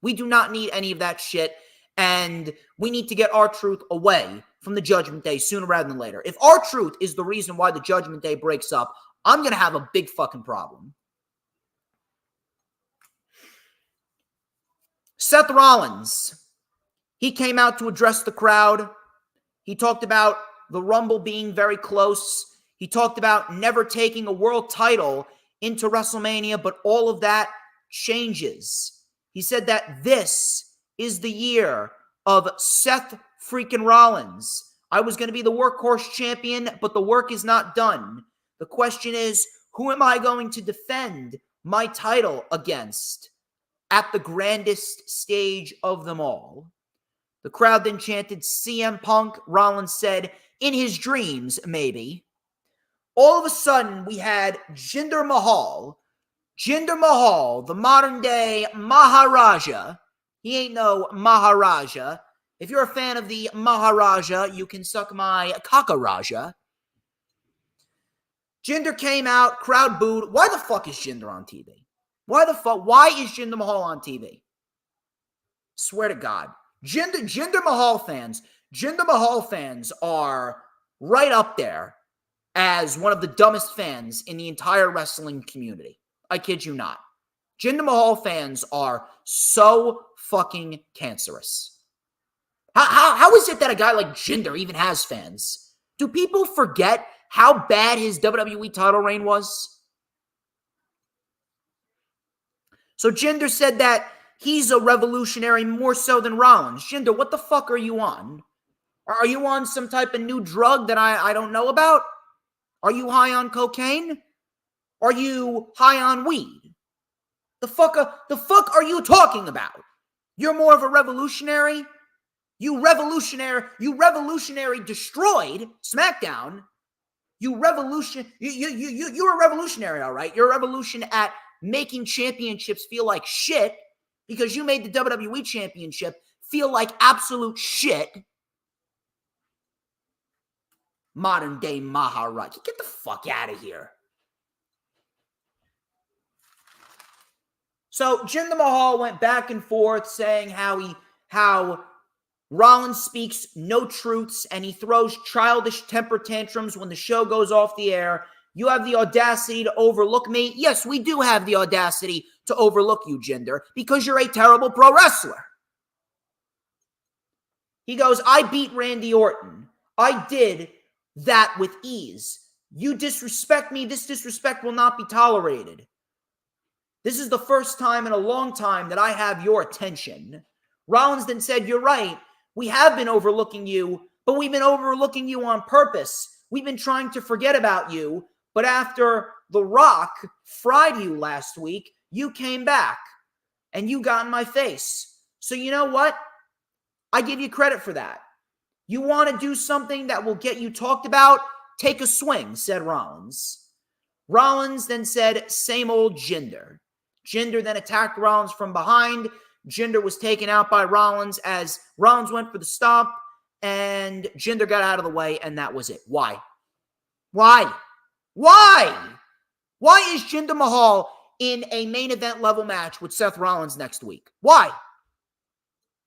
We do not need any of that shit, and we need to get R-Truth away from the Judgment Day sooner rather than later. If R-Truth is the reason why the Judgment Day breaks up, I'm going to have a big fucking problem. Seth Rollins, he came out to address the crowd. He talked about the Rumble being very close. He talked about never taking a world title into WrestleMania, but all of that changes. He said that this is the year of Seth freaking Rollins. I was going to be the workhorse champion, but the work is not done. The question is, who am I going to defend my title against at the grandest stage of them all? The crowd then chanted CM Punk. Rollins said, in his dreams, maybe. All of a sudden, we had Jinder Mahal. Jinder Mahal, the modern day Maharaja. He ain't no Maharaja. If you're a fan of the Maharaja, you can suck my Kakaraja. Jinder came out, crowd booed. Why the fuck is Jinder on TV? Why is Jinder Mahal on TV? Swear to God. Jinder Mahal fans are right up there as one of the dumbest fans in the entire wrestling community. I kid you not. Jinder Mahal fans are so fucking cancerous. How is it that a guy like Jinder even has fans? Do people forget how bad his WWE title reign was? So Jinder said that he's a revolutionary more so than Rollins. Jinder, what the fuck are you on? Are you on some type of new drug that I don't know about? Are you high on cocaine? Are you high on weed? The fuck are you talking about? You're more of a revolutionary? You revolutionary destroyed SmackDown. You're a revolutionary, all right? You're a revolution at making championships feel like shit because you made the WWE Championship feel like absolute shit. Modern day Maharaj. Get the fuck out of here. So Jinder Mahal went back and forth saying how Rollins speaks no truths and he throws childish temper tantrums when the show goes off the air. You have the audacity to overlook me? Yes, we do have the audacity to overlook you, Jinder, because you're a terrible pro wrestler. He goes, I beat Randy Orton. I did that with ease. You disrespect me, this disrespect will not be tolerated. This is the first time in a long time that I have your attention. Rollins then said, you're right. We have been overlooking you, but we've been overlooking you on purpose. We've been trying to forget about you, but after The Rock fried you last week, you came back and you got in my face. So you know what? I give you credit for that. You want to do something that will get you talked about? Take a swing, said Rollins. Rollins then said, same old Jinder. Jinder then attacked Rollins from behind. Jinder was taken out by Rollins as Rollins went for the stomp, and Jinder got out of the way, and that was it. Why? Why is Jinder Mahal in a main event level match with Seth Rollins next week? Why?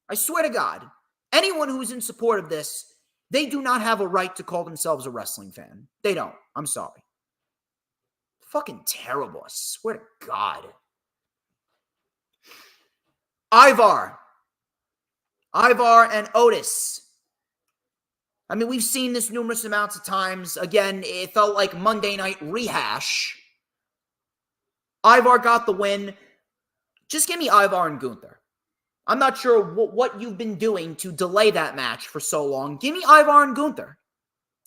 I swear to God, anyone who's in support of this, they do not have a right to call themselves a wrestling fan. They don't. I'm sorry. Fucking terrible. I swear to God. Ivar and Otis. I mean, we've seen this numerous amounts of times. Again, it felt like Monday Night rehash. Ivar got the win. Just give me Ivar and Gunther. I'm not sure what you've been doing to delay that match for so long. Give me Ivar and Gunther.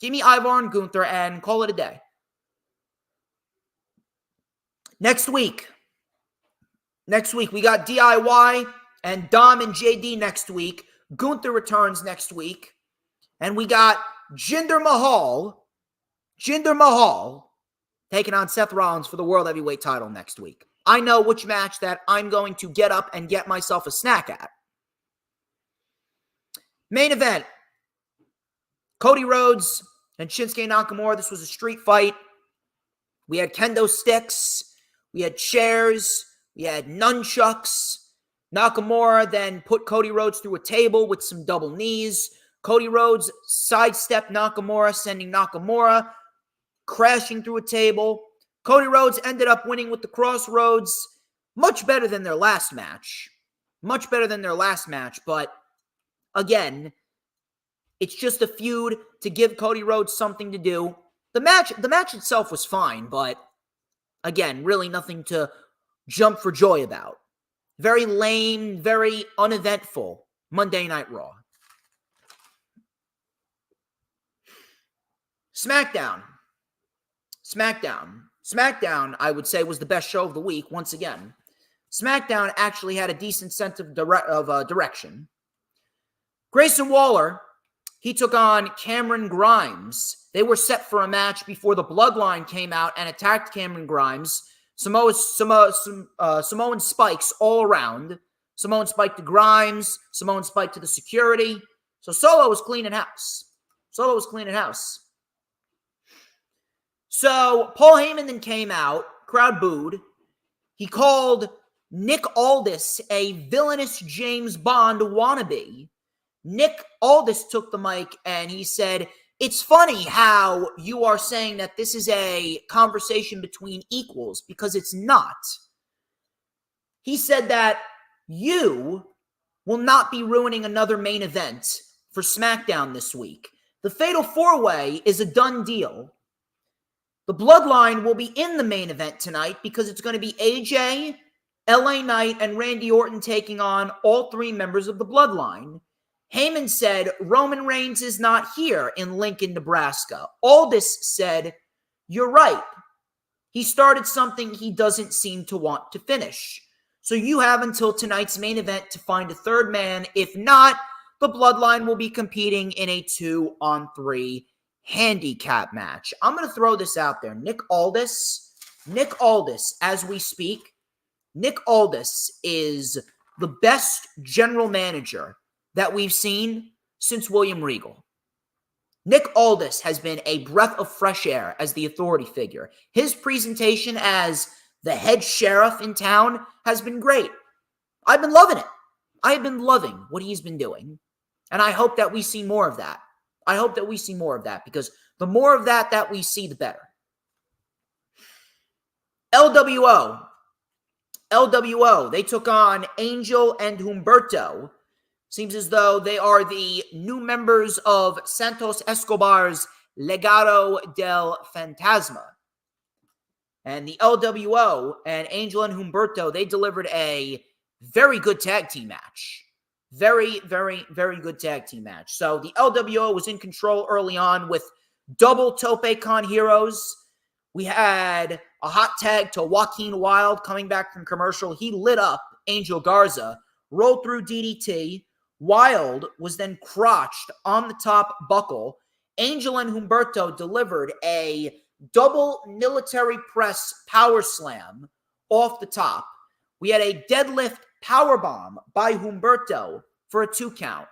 Give me Ivar and Gunther and call it a day. Next week, we got DIY and Dom and JD next week. Gunther returns next week. And we got Jinder Mahal taking on Seth Rollins for the World Heavyweight title next week. I know which match that I'm going to get up and get myself a snack at. Main event. Cody Rhodes and Shinsuke Nakamura. This was a street fight. We had kendo sticks. We had chairs. We had nunchucks. Nakamura then put Cody Rhodes through a table with some double knees. Cody Rhodes sidestepped Nakamura, sending Nakamura crashing through a table. Cody Rhodes ended up winning with the Crossroads. Much better than their last match. But again, it's just a feud to give Cody Rhodes something to do. The match itself was fine, but again, really nothing to jump for joy about. Very lame, very uneventful Monday Night Raw. SmackDown, I would say, was the best show of the week once again. SmackDown actually had a decent sense of direction. Grayson Waller, he took on Cameron Grimes. They were set for a match before the Bloodline came out and attacked Cameron Grimes. Samoan spikes all around. Samoan spike to Grimes. Samoan spike to the security. So Solo was cleaning house. So Paul Heyman then came out. Crowd booed. He called Nick Aldis, a villainous James Bond wannabe, Nick Aldis took the mic and he said, "It's funny how you are saying that this is a conversation between equals, because it's not." He said that you will not be ruining another main event for SmackDown this week. The Fatal 4-Way is a done deal. The Bloodline will be in the main event tonight because it's going to be AJ, LA Knight, and Randy Orton taking on all three members of the Bloodline. Heyman said Roman Reigns is not here in Lincoln, Nebraska. Aldis said, "You're right. He started something he doesn't seem to want to finish. So you have until tonight's main event to find a third man. If not, the Bloodline will be competing in a 2-on-3 handicap match." I'm going to throw this out there. Nick Aldis, as we speak, Nick Aldis is the best general manager that we've seen since William Regal. Nick Aldis has been a breath of fresh air as the authority figure. His presentation as the head sheriff in town has been great. I've been loving it. I have been loving what he's been doing. And I hope that we see more of that. Because the more of that we see, the better. LWO, they took on Angel and Humberto. Seems as though they are the new members of Santos Escobar's Legado del Fantasma. And the LWO and Angel and Humberto, they delivered a very good tag team match. Very, very, very good tag team match. So the LWO was in control early on with double Tope Con heroes. We had a hot tag to Joaquin Wilde coming back from commercial. He lit up Angel Garza, rolled through DDT. Wilde was then crotched on the top buckle. Angel and Humberto delivered a double military press power slam off the top. We had a deadlift powerbomb by Humberto for a 2 count.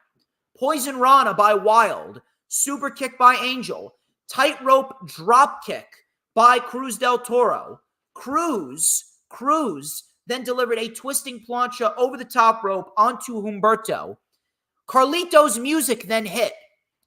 Poison Rana by Wilde. Super kick by Angel. Tightrope drop kick by Cruz del Toro. Cruz then delivered a twisting plancha over the top rope onto Humberto. Carlito's music then hit,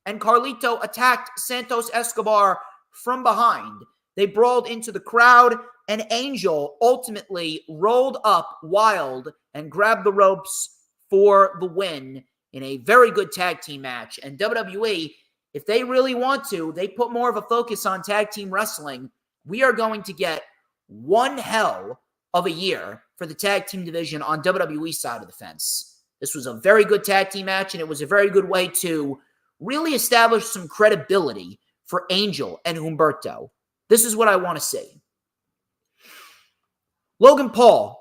and Carlito attacked Santos Escobar from behind. They brawled into the crowd, and Angel ultimately rolled up Wilde and grabbed the ropes for the win in a very good tag team match. And WWE, if they really want to, they put more of a focus on tag team wrestling. We are going to get one hell of a year for the tag team division on WWE side of the fence. This was a very good tag team match, and it was a very good way to really establish some credibility for Angel and Humberto. This is what I want to see. Logan Paul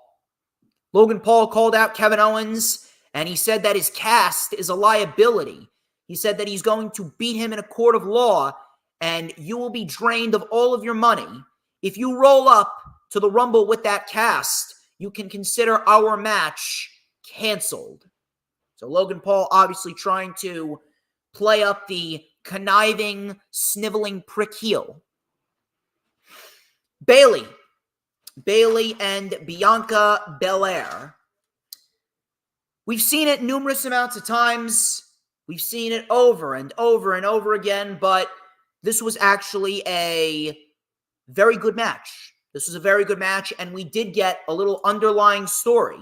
called out Kevin Owens, and he said that his cast is a liability. He said that he's going to beat him in a court of law, and you will be drained of all of your money. If you roll up to the Rumble with that cast, you can consider our match canceled. So Logan Paul obviously trying to play up the conniving, sniveling prick heel. Bayley and Bianca Belair. We've seen it numerous amounts of times. We've seen it over and over and over again, but this was actually a very good match. This was a very good match, and we did get a little underlying story.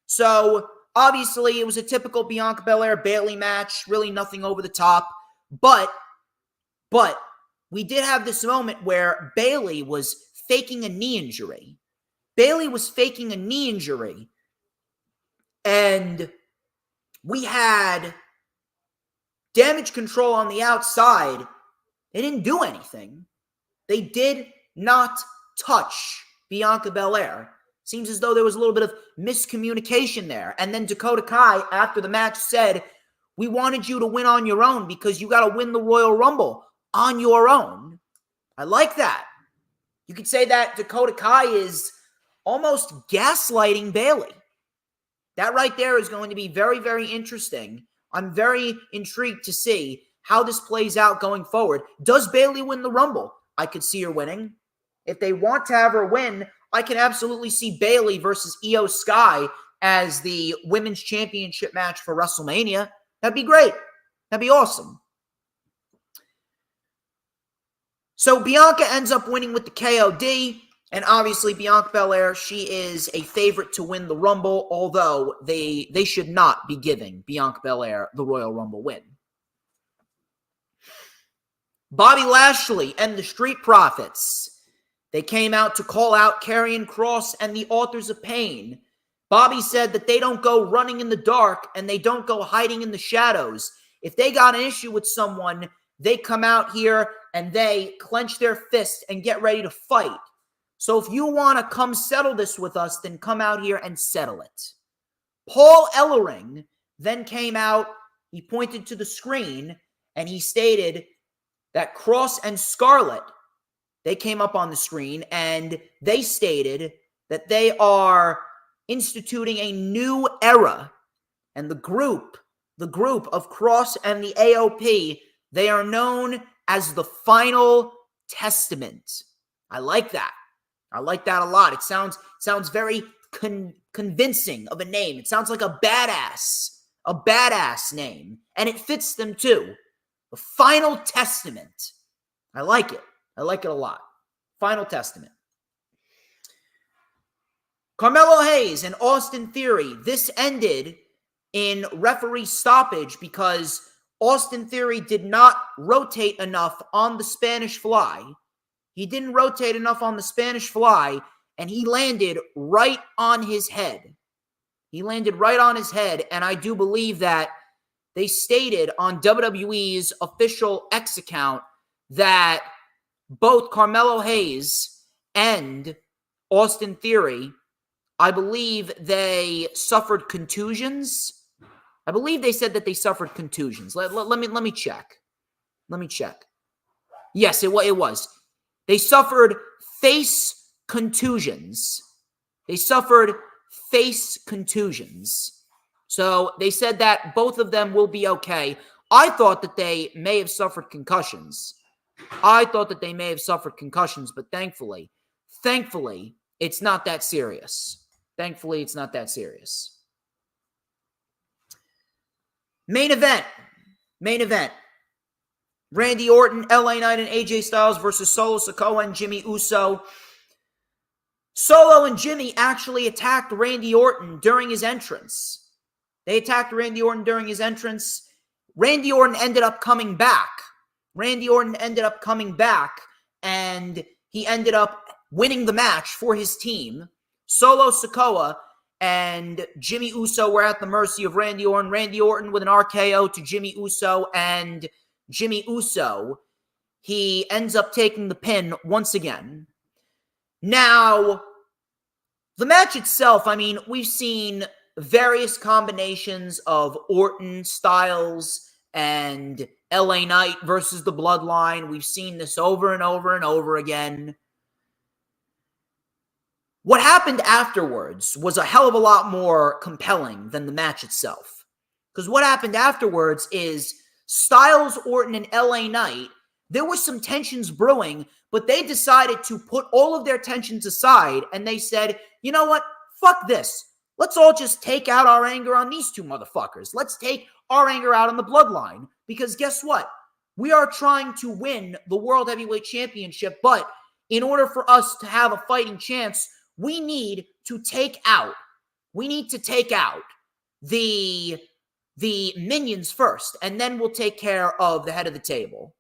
So, obviously, it was a typical Bianca Belair Bayley match, really nothing over the top, but we did have this moment where Bayley was faking a knee injury. And we had Damage Control on the outside. They didn't do anything. They did not touch Bianca Belair. Seems as though there was a little bit of miscommunication there. And then Dakota Kai, after the match, said, "We wanted you to win on your own because you got to win the Royal Rumble on your own." I like that. You could say that Dakota Kai is almost gaslighting Bayley. That right there is going to be very, very interesting. I'm very intrigued to see how this plays out going forward. Does Bayley win the Rumble? I could see her winning. If they want to have her win, I can absolutely see Bayley versus Io Sky as the women's championship match for WrestleMania. That'd be great. That'd be awesome. So Bianca ends up winning with the KOD, and obviously Bianca Belair, she is a favorite to win the Rumble, although they should not be giving Bianca Belair the Royal Rumble win. Bobby Lashley and the Street Profits, they came out to call out Karrion Kross and the Authors of Pain. Bobby said that they don't go running in the dark and they don't go hiding in the shadows. If they got an issue with someone, they come out here and they clench their fist and get ready to fight. So if you want to come settle this with us, then come out here and settle it. Paul Ellering then came out, he pointed to the screen, and he stated that Kross and Scarlett, they came up on the screen, and they stated that they are instituting a new era. And the group of Kross and the AOP, they are known as the Final Testament. I like that. I like that a lot. It sounds very convincing of a name. It sounds like a badass name. And it fits them too. The Final Testament. I like it. I like it a lot. Final Testament. Carmelo Hayes and Austin Theory. This ended in referee stoppage because Austin Theory did not rotate enough on the Spanish Fly. He didn't rotate enough on the Spanish Fly, and he landed right on his head. He landed right on his head, and I do believe that they stated on WWE's official X account that both Carmelo Hayes and Austin Theory, I believe they suffered contusions. I believe they said that they suffered contusions. Let me check. Let me check. Yes, it was. They suffered face contusions. They suffered face contusions. So they said that both of them will be okay. I thought that they may have suffered concussions. But thankfully, it's not that serious. Main event. Randy Orton, LA Knight, and AJ Styles versus Solo Sikoa and Jimmy Uso. Solo and Jimmy actually attacked Randy Orton during his entrance. Randy Orton ended up coming back. And he ended up winning the match for his team. Solo Sikoa and Jimmy Uso were at the mercy of Randy Orton. Randy Orton with an RKO to Jimmy Uso, and Jimmy Uso, he ends up taking the pin once again. Now, the match itself, I mean, we've seen various combinations of Orton, Styles, and LA Knight versus the Bloodline. We've seen this over and over and over again. What happened afterwards was a hell of a lot more compelling than the match itself. Because what happened afterwards is Styles, Orton, and LA Knight, there were some tensions brewing, but they decided to put all of their tensions aside, and they said, you know what? Fuck this. Let's all just take out our anger on these two motherfuckers. Let's take our anger out on the Bloodline. Because guess what? We are trying to win the World Heavyweight Championship, but in order for us to have a fighting chance, we need to take out the minions first, and then we'll take care of the head of the table.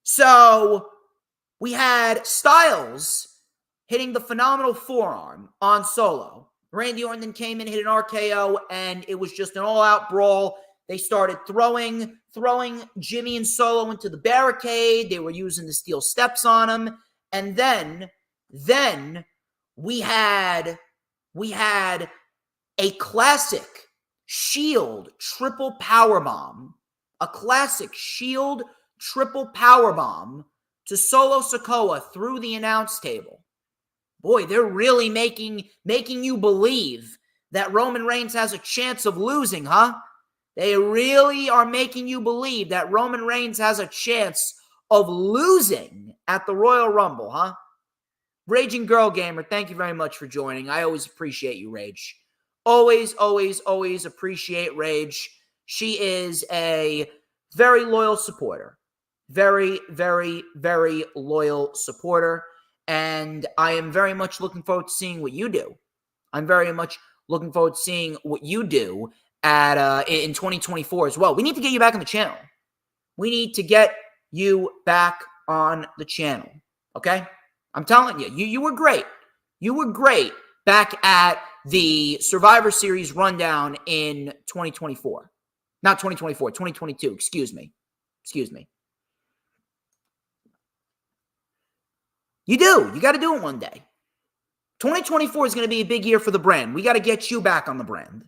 So we had Styles hitting the phenomenal forearm on Solo. Randy Orton then came in, hit an RKO, and it was just an all-out brawl. They started throwing Jimmy and Solo into the barricade. They were using the steel steps on him. And then we had a classic Shield triple powerbomb. A classic Shield triple powerbomb to Solo Sikoa through the announce table. Boy, they're really making you believe that Roman Reigns has a chance of losing, huh? They really are making you believe that Roman Reigns has a chance of losing at the Royal Rumble, huh? Raging Girl Gamer, thank you very much for joining. I always appreciate you, Rage. Always, always, always appreciate Rage. She is a very loyal supporter. Very, very, very loyal supporter. And I am very much looking forward to seeing what you do. I'm very much looking forward to seeing what you do in 2024 as well. We need to get you back on the channel. We need to get you back on the channel. Okay? I'm telling you, you were great. You were great back at the Survivor Series rundown in 2024. Not 2024, 2022. Excuse me. You do. You got to do it one day. 2024 is going to be a big year for the brand. We got to get you back on the brand.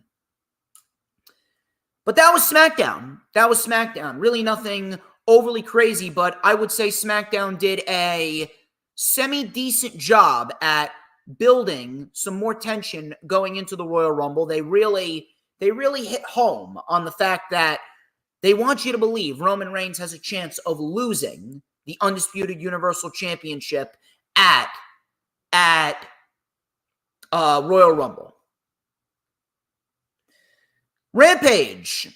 But that was SmackDown. Really nothing overly crazy, but I would say SmackDown did a semi-decent job at building some more tension going into the Royal Rumble. They really hit home on the fact that they want you to believe Roman Reigns has a chance of losing the Undisputed Universal Championship at Royal Rumble. Rampage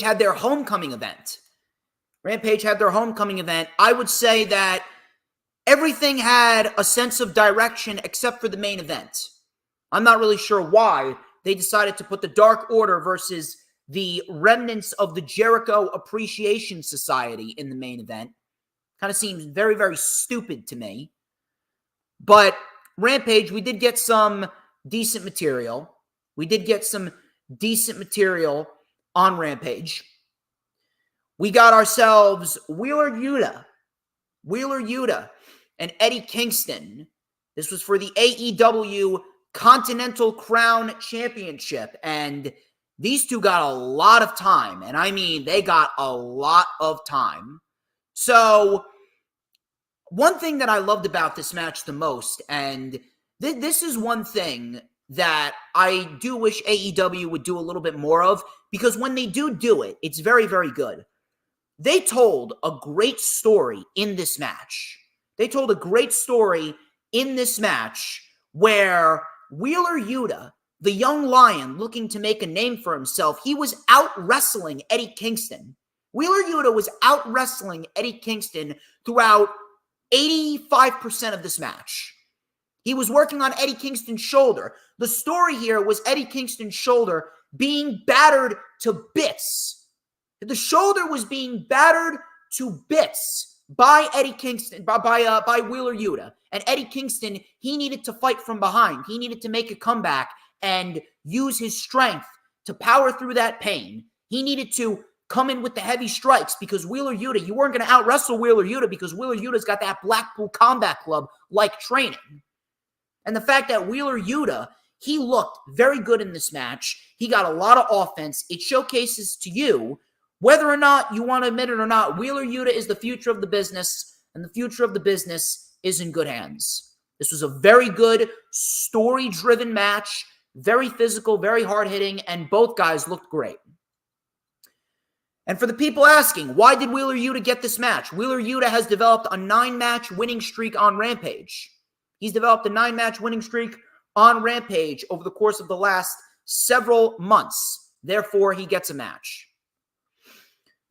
had their homecoming event. I would say that everything had a sense of direction except for the main event. I'm not really sure why they decided to put the Dark Order versus the remnants of the Jericho Appreciation Society in the main event. Kind of seems very, very stupid to me. But Rampage, we did get some decent material. On Rampage. We got ourselves Wheeler Yuta and Eddie Kingston. This was for the AEW Continental Crown Championship. And these two got a lot of time. And I mean, they got a lot of time. So, one thing that I loved about this match the most, and this is one thing that I do wish AEW would do a little bit more of, because when they do it, it's very, very good. They told a great story in this match. Where Wheeler Yuta, the young lion looking to make a name for himself, he was out wrestling Eddie Kingston. Wheeler Yuta was out wrestling Eddie Kingston throughout 85% of this match. He was working on Eddie Kingston's shoulder. The story here was Eddie Kingston's shoulder being battered to bits. The shoulder was being battered to bits by Eddie Kingston, by Wheeler Yuta. And Eddie Kingston, he needed to fight from behind. He needed to make a comeback and use his strength to power through that pain. He needed to come in with the heavy strikes because Wheeler Yuta, you weren't going to out-wrestle Wheeler Yuta because Wheeler Yuta's got that Blackpool Combat Club-like training. And the fact that Wheeler Yuta, he looked very good in this match. He got a lot of offense. It showcases to you, whether or not you want to admit it or not, Wheeler Yuta is the future of the business, and the future of the business is in good hands. This was a very good, story-driven match, very physical, very hard-hitting, and both guys looked great. And for the people asking, why did Wheeler Yuta get this match? Wheeler Yuta has developed a 9-match winning streak on Rampage. He's developed a 9-match winning streak on Rampage over the course of the last several months. Therefore, he gets a match.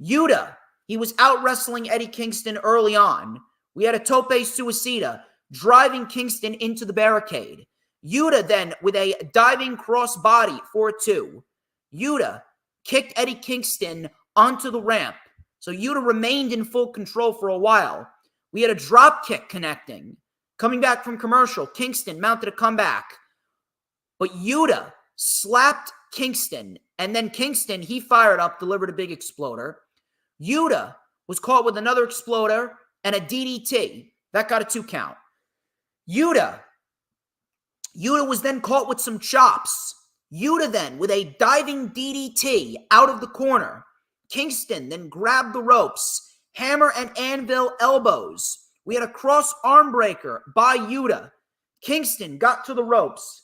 Yuta, he was out wrestling Eddie Kingston early on. We had a tope suicida driving Kingston into the barricade. Yuta then with a diving crossbody for a 2. Yuta kicked Eddie Kingston onto the ramp. So Yuta remained in full control for a while. We had a drop kick connecting. Coming back from commercial, Kingston mounted a comeback. But Yuta slapped Kingston, and then Kingston, he fired up, delivered a big exploder. Yuta was caught with another exploder and a DDT. That got a 2 count. Yuta was then caught with some chops. Yuta then with a diving DDT out of the corner. Kingston then grabbed the ropes. Hammer and anvil elbows. We had a cross arm breaker by Yuta. Kingston got to the ropes.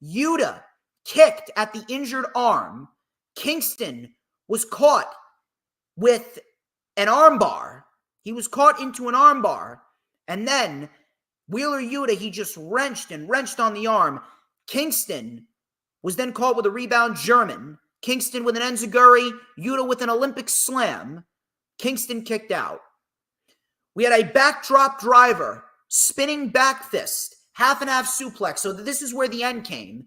Yuta kicked at the injured arm. Kingston was caught with an armbar. He was caught into an armbar. And then Wheeler Yuta, he just wrenched on the arm. Kingston was then caught with a rebound German. Kingston with an enziguri, Yuta with an Olympic slam. Kingston kicked out. We had a backdrop driver, spinning back fist, half and half suplex. So this is where the end came.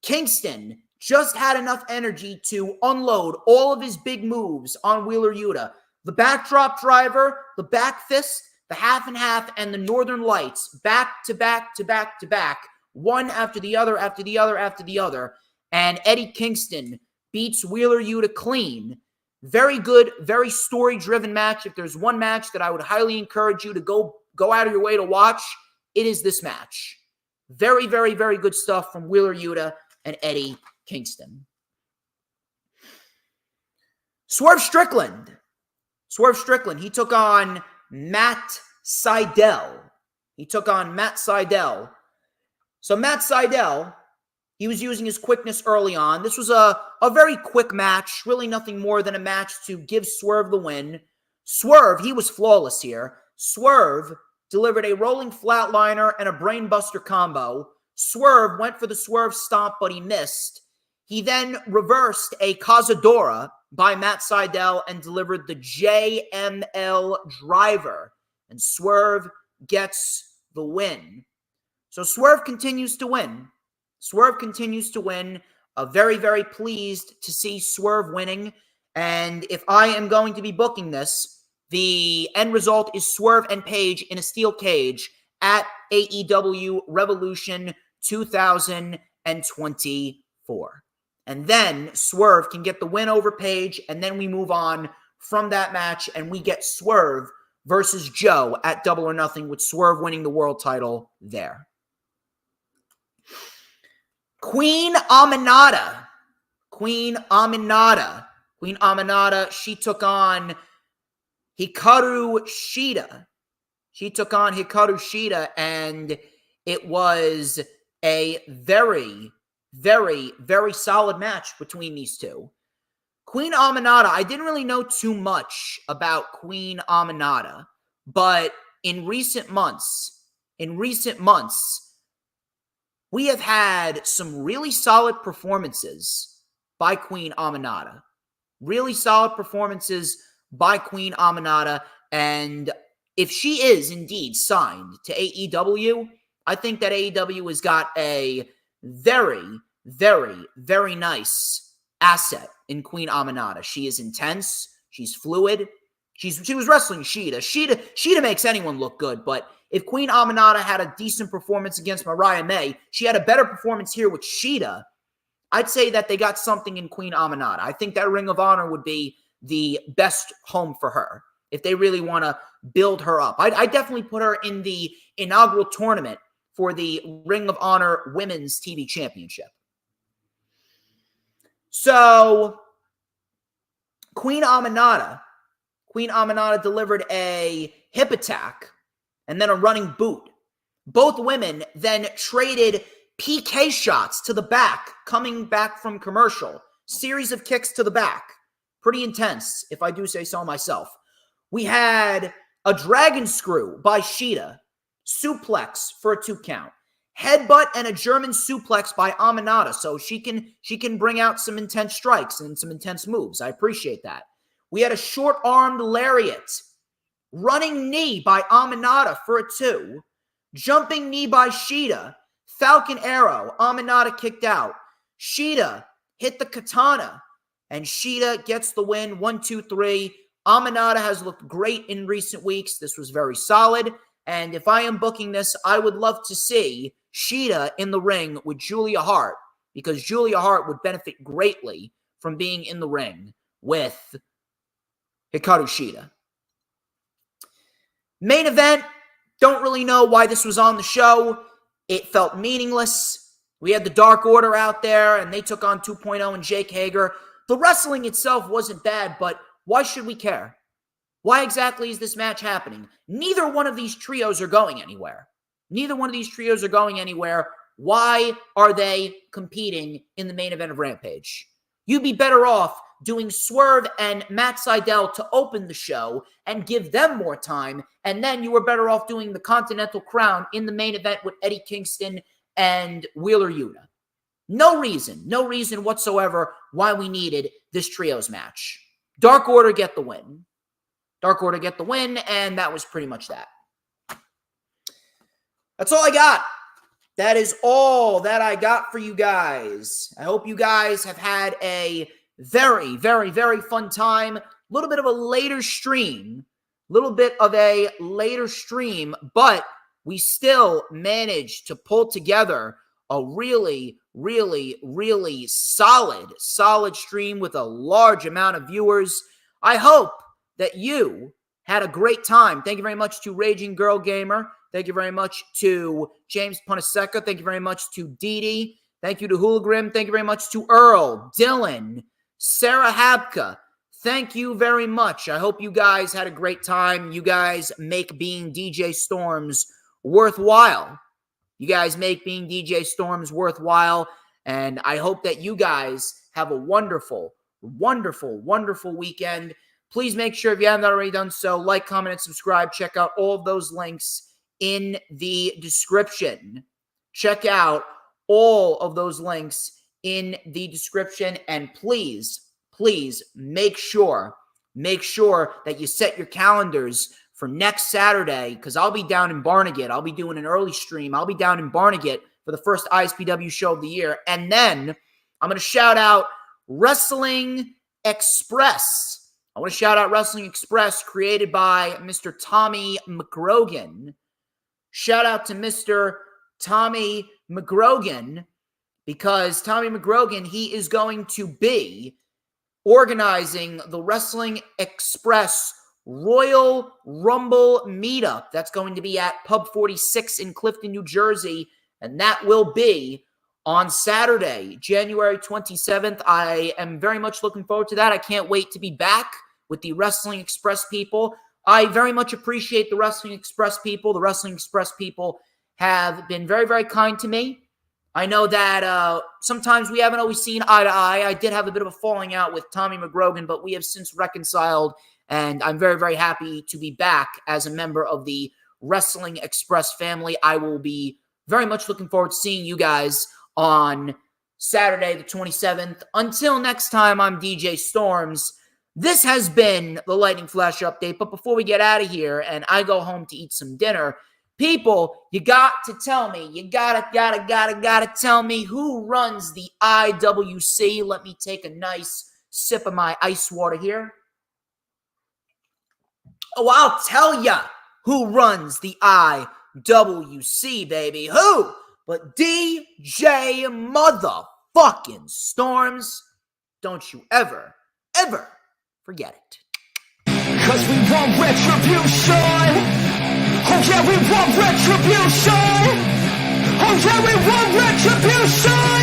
Kingston just had enough energy to unload all of his big moves on Wheeler Yuta. The backdrop driver, the back fist, the half and half, and the Northern Lights, back to back to back to back, one after the other, after the other, after the other. And Eddie Kingston beats Wheeler Yuta clean. Very good, very story-driven match. If there's one match that I would highly encourage you to go out of your way to watch, it is this match. Very, very, very good stuff from Wheeler Yuta and Eddie Kingston. Swerve Strickland, he took on Matt Sydal. So Matt Sydal, he was using his quickness early on. This was a very quick match, really nothing more than a match to give Swerve the win. Swerve, he was flawless here. Swerve delivered a rolling flatliner and a brainbuster combo. Swerve went for the Swerve stomp, but he missed. He then reversed a Cazadora by Matt Sydal and delivered the JML driver. And Swerve gets the win. So Swerve continues to win. Very, very pleased to see Swerve winning. And if I am going to be booking this, the end result is Swerve and Page in a steel cage at AEW Revolution 2024. And then Swerve can get the win over Page, and then we move on from that match, and we get Swerve versus Joe at Double or Nothing, with Swerve winning the world title there. Queen Aminata, she took on Hikaru Shida. And it was a very, very, very solid match between these two. Queen Aminata, I didn't really know too much about Queen Aminata, but in recent months, we have had some really solid performances by Queen Aminata. And if she is indeed signed to AEW, I think that AEW has got a very, very, very nice asset in Queen Aminata. She is intense. She's fluid. She was wrestling Shida. Shida makes anyone look good, but if Queen Aminata had a decent performance against Mariah May, she had a better performance here with Shida, I'd say that they got something in Queen Aminata. I think that Ring of Honor would be the best home for her if they really want to build her up. I definitely put her in the inaugural tournament for the Ring of Honor Women's TV Championship. So, Queen Aminata delivered a hip attack and then a running boot. Both women then traded PK shots to the back, coming back from commercial. Series of kicks to the back. Pretty intense, if I do say so myself. We had a dragon screw by Shida. Suplex for a 2 count. Headbutt and a German suplex by Aminata. So she can bring out some intense strikes and some intense moves. I appreciate that. We had a short-armed lariat. Running knee by Aminata for a 2. Jumping knee by Shida. Falcon arrow. Aminata kicked out. Shida hit the katana. And Shida gets the win. 1, 2, 3. Aminata has looked great in recent weeks. This was very solid. And if I am booking this, I would love to see Shida in the ring with Julia Hart, because Julia Hart would benefit greatly from being in the ring with Hikaru Shida. Main event, don't really know why this was on the show. It felt meaningless. We had the Dark Order out there, and they took on 2.0 and Jake Hager. The wrestling itself wasn't bad, but why should we care? Why exactly is this match happening? Neither one of these trios are going anywhere. Why are they competing in the main event of Rampage? You'd be better off doing Swerve and Matt Sydal to open the show and give them more time. And then you were better off doing the Continental Crown in the main event with Eddie Kingston and Wheeler Yuta. No reason whatsoever why we needed this trios match. Dark Order get the win. And that was pretty much that. That's all I got. That is all that I got for you guys. I hope you guys have had a very, very, very fun time. A little bit of a later stream, but we still managed to pull together a really, really, really solid stream with a large amount of viewers. I hope that you had a great time. Thank you very much to Raging Girl Gamer. Thank you very much to James Punaseca. Thank you very much to Dee Dee. Thank you to Hoolagrim. Thank you very much to Earl, Dylan, Sarah Habka. Thank you very much. I hope you guys had a great time. You guys make being DJ Storms worthwhile. And I hope that you guys have a wonderful, wonderful, wonderful weekend. Please make sure, if you haven't already done so, like, comment, and subscribe. Check out all of those links in the description. Check out all of those links in the description. And please make sure that you set your calendars for next Saturday, because I'll be down in Barnegat. I'll be doing an early stream. I'll be down in Barnegat for the first ISPW show of the year. And then I'm going to shout out Wrestling Express. I want to shout out Wrestling Express, created by Mr. Tommy McGrogan. Shout out to Mr. Tommy McGrogan, because Tommy McGrogan, he is going to be organizing the Wrestling Express Royal Rumble meetup. That's going to be at Pub 46 in Clifton, New Jersey, and that will be on Saturday, January 27th. I am very much looking forward to that. I can't wait to be back with the Wrestling Express people. I very much appreciate the Wrestling Express people. The Wrestling Express people have been very, very kind to me. I know that sometimes we haven't always seen eye to eye. I did have a bit of a falling out with Tommy McGrogan, but we have since reconciled, and I'm very, very happy to be back as a member of the Wrestling Express family. I will be very much looking forward to seeing you guys on Saturday, the 27th. Until next time, I'm DJ Storms. This has been the Lightning Flash Update, but before we get out of here and I go home to eat some dinner, people, you got to tell me, you gotta tell me who runs the IWC. Let me take a nice sip of my ice water here. Oh, I'll tell ya who runs the IWC, baby. Who? But DJ motherfucking Storms. Don't you ever forget it. 'Cause we want retribution. Oh yeah, we want retribution. Oh yeah, we want retribution.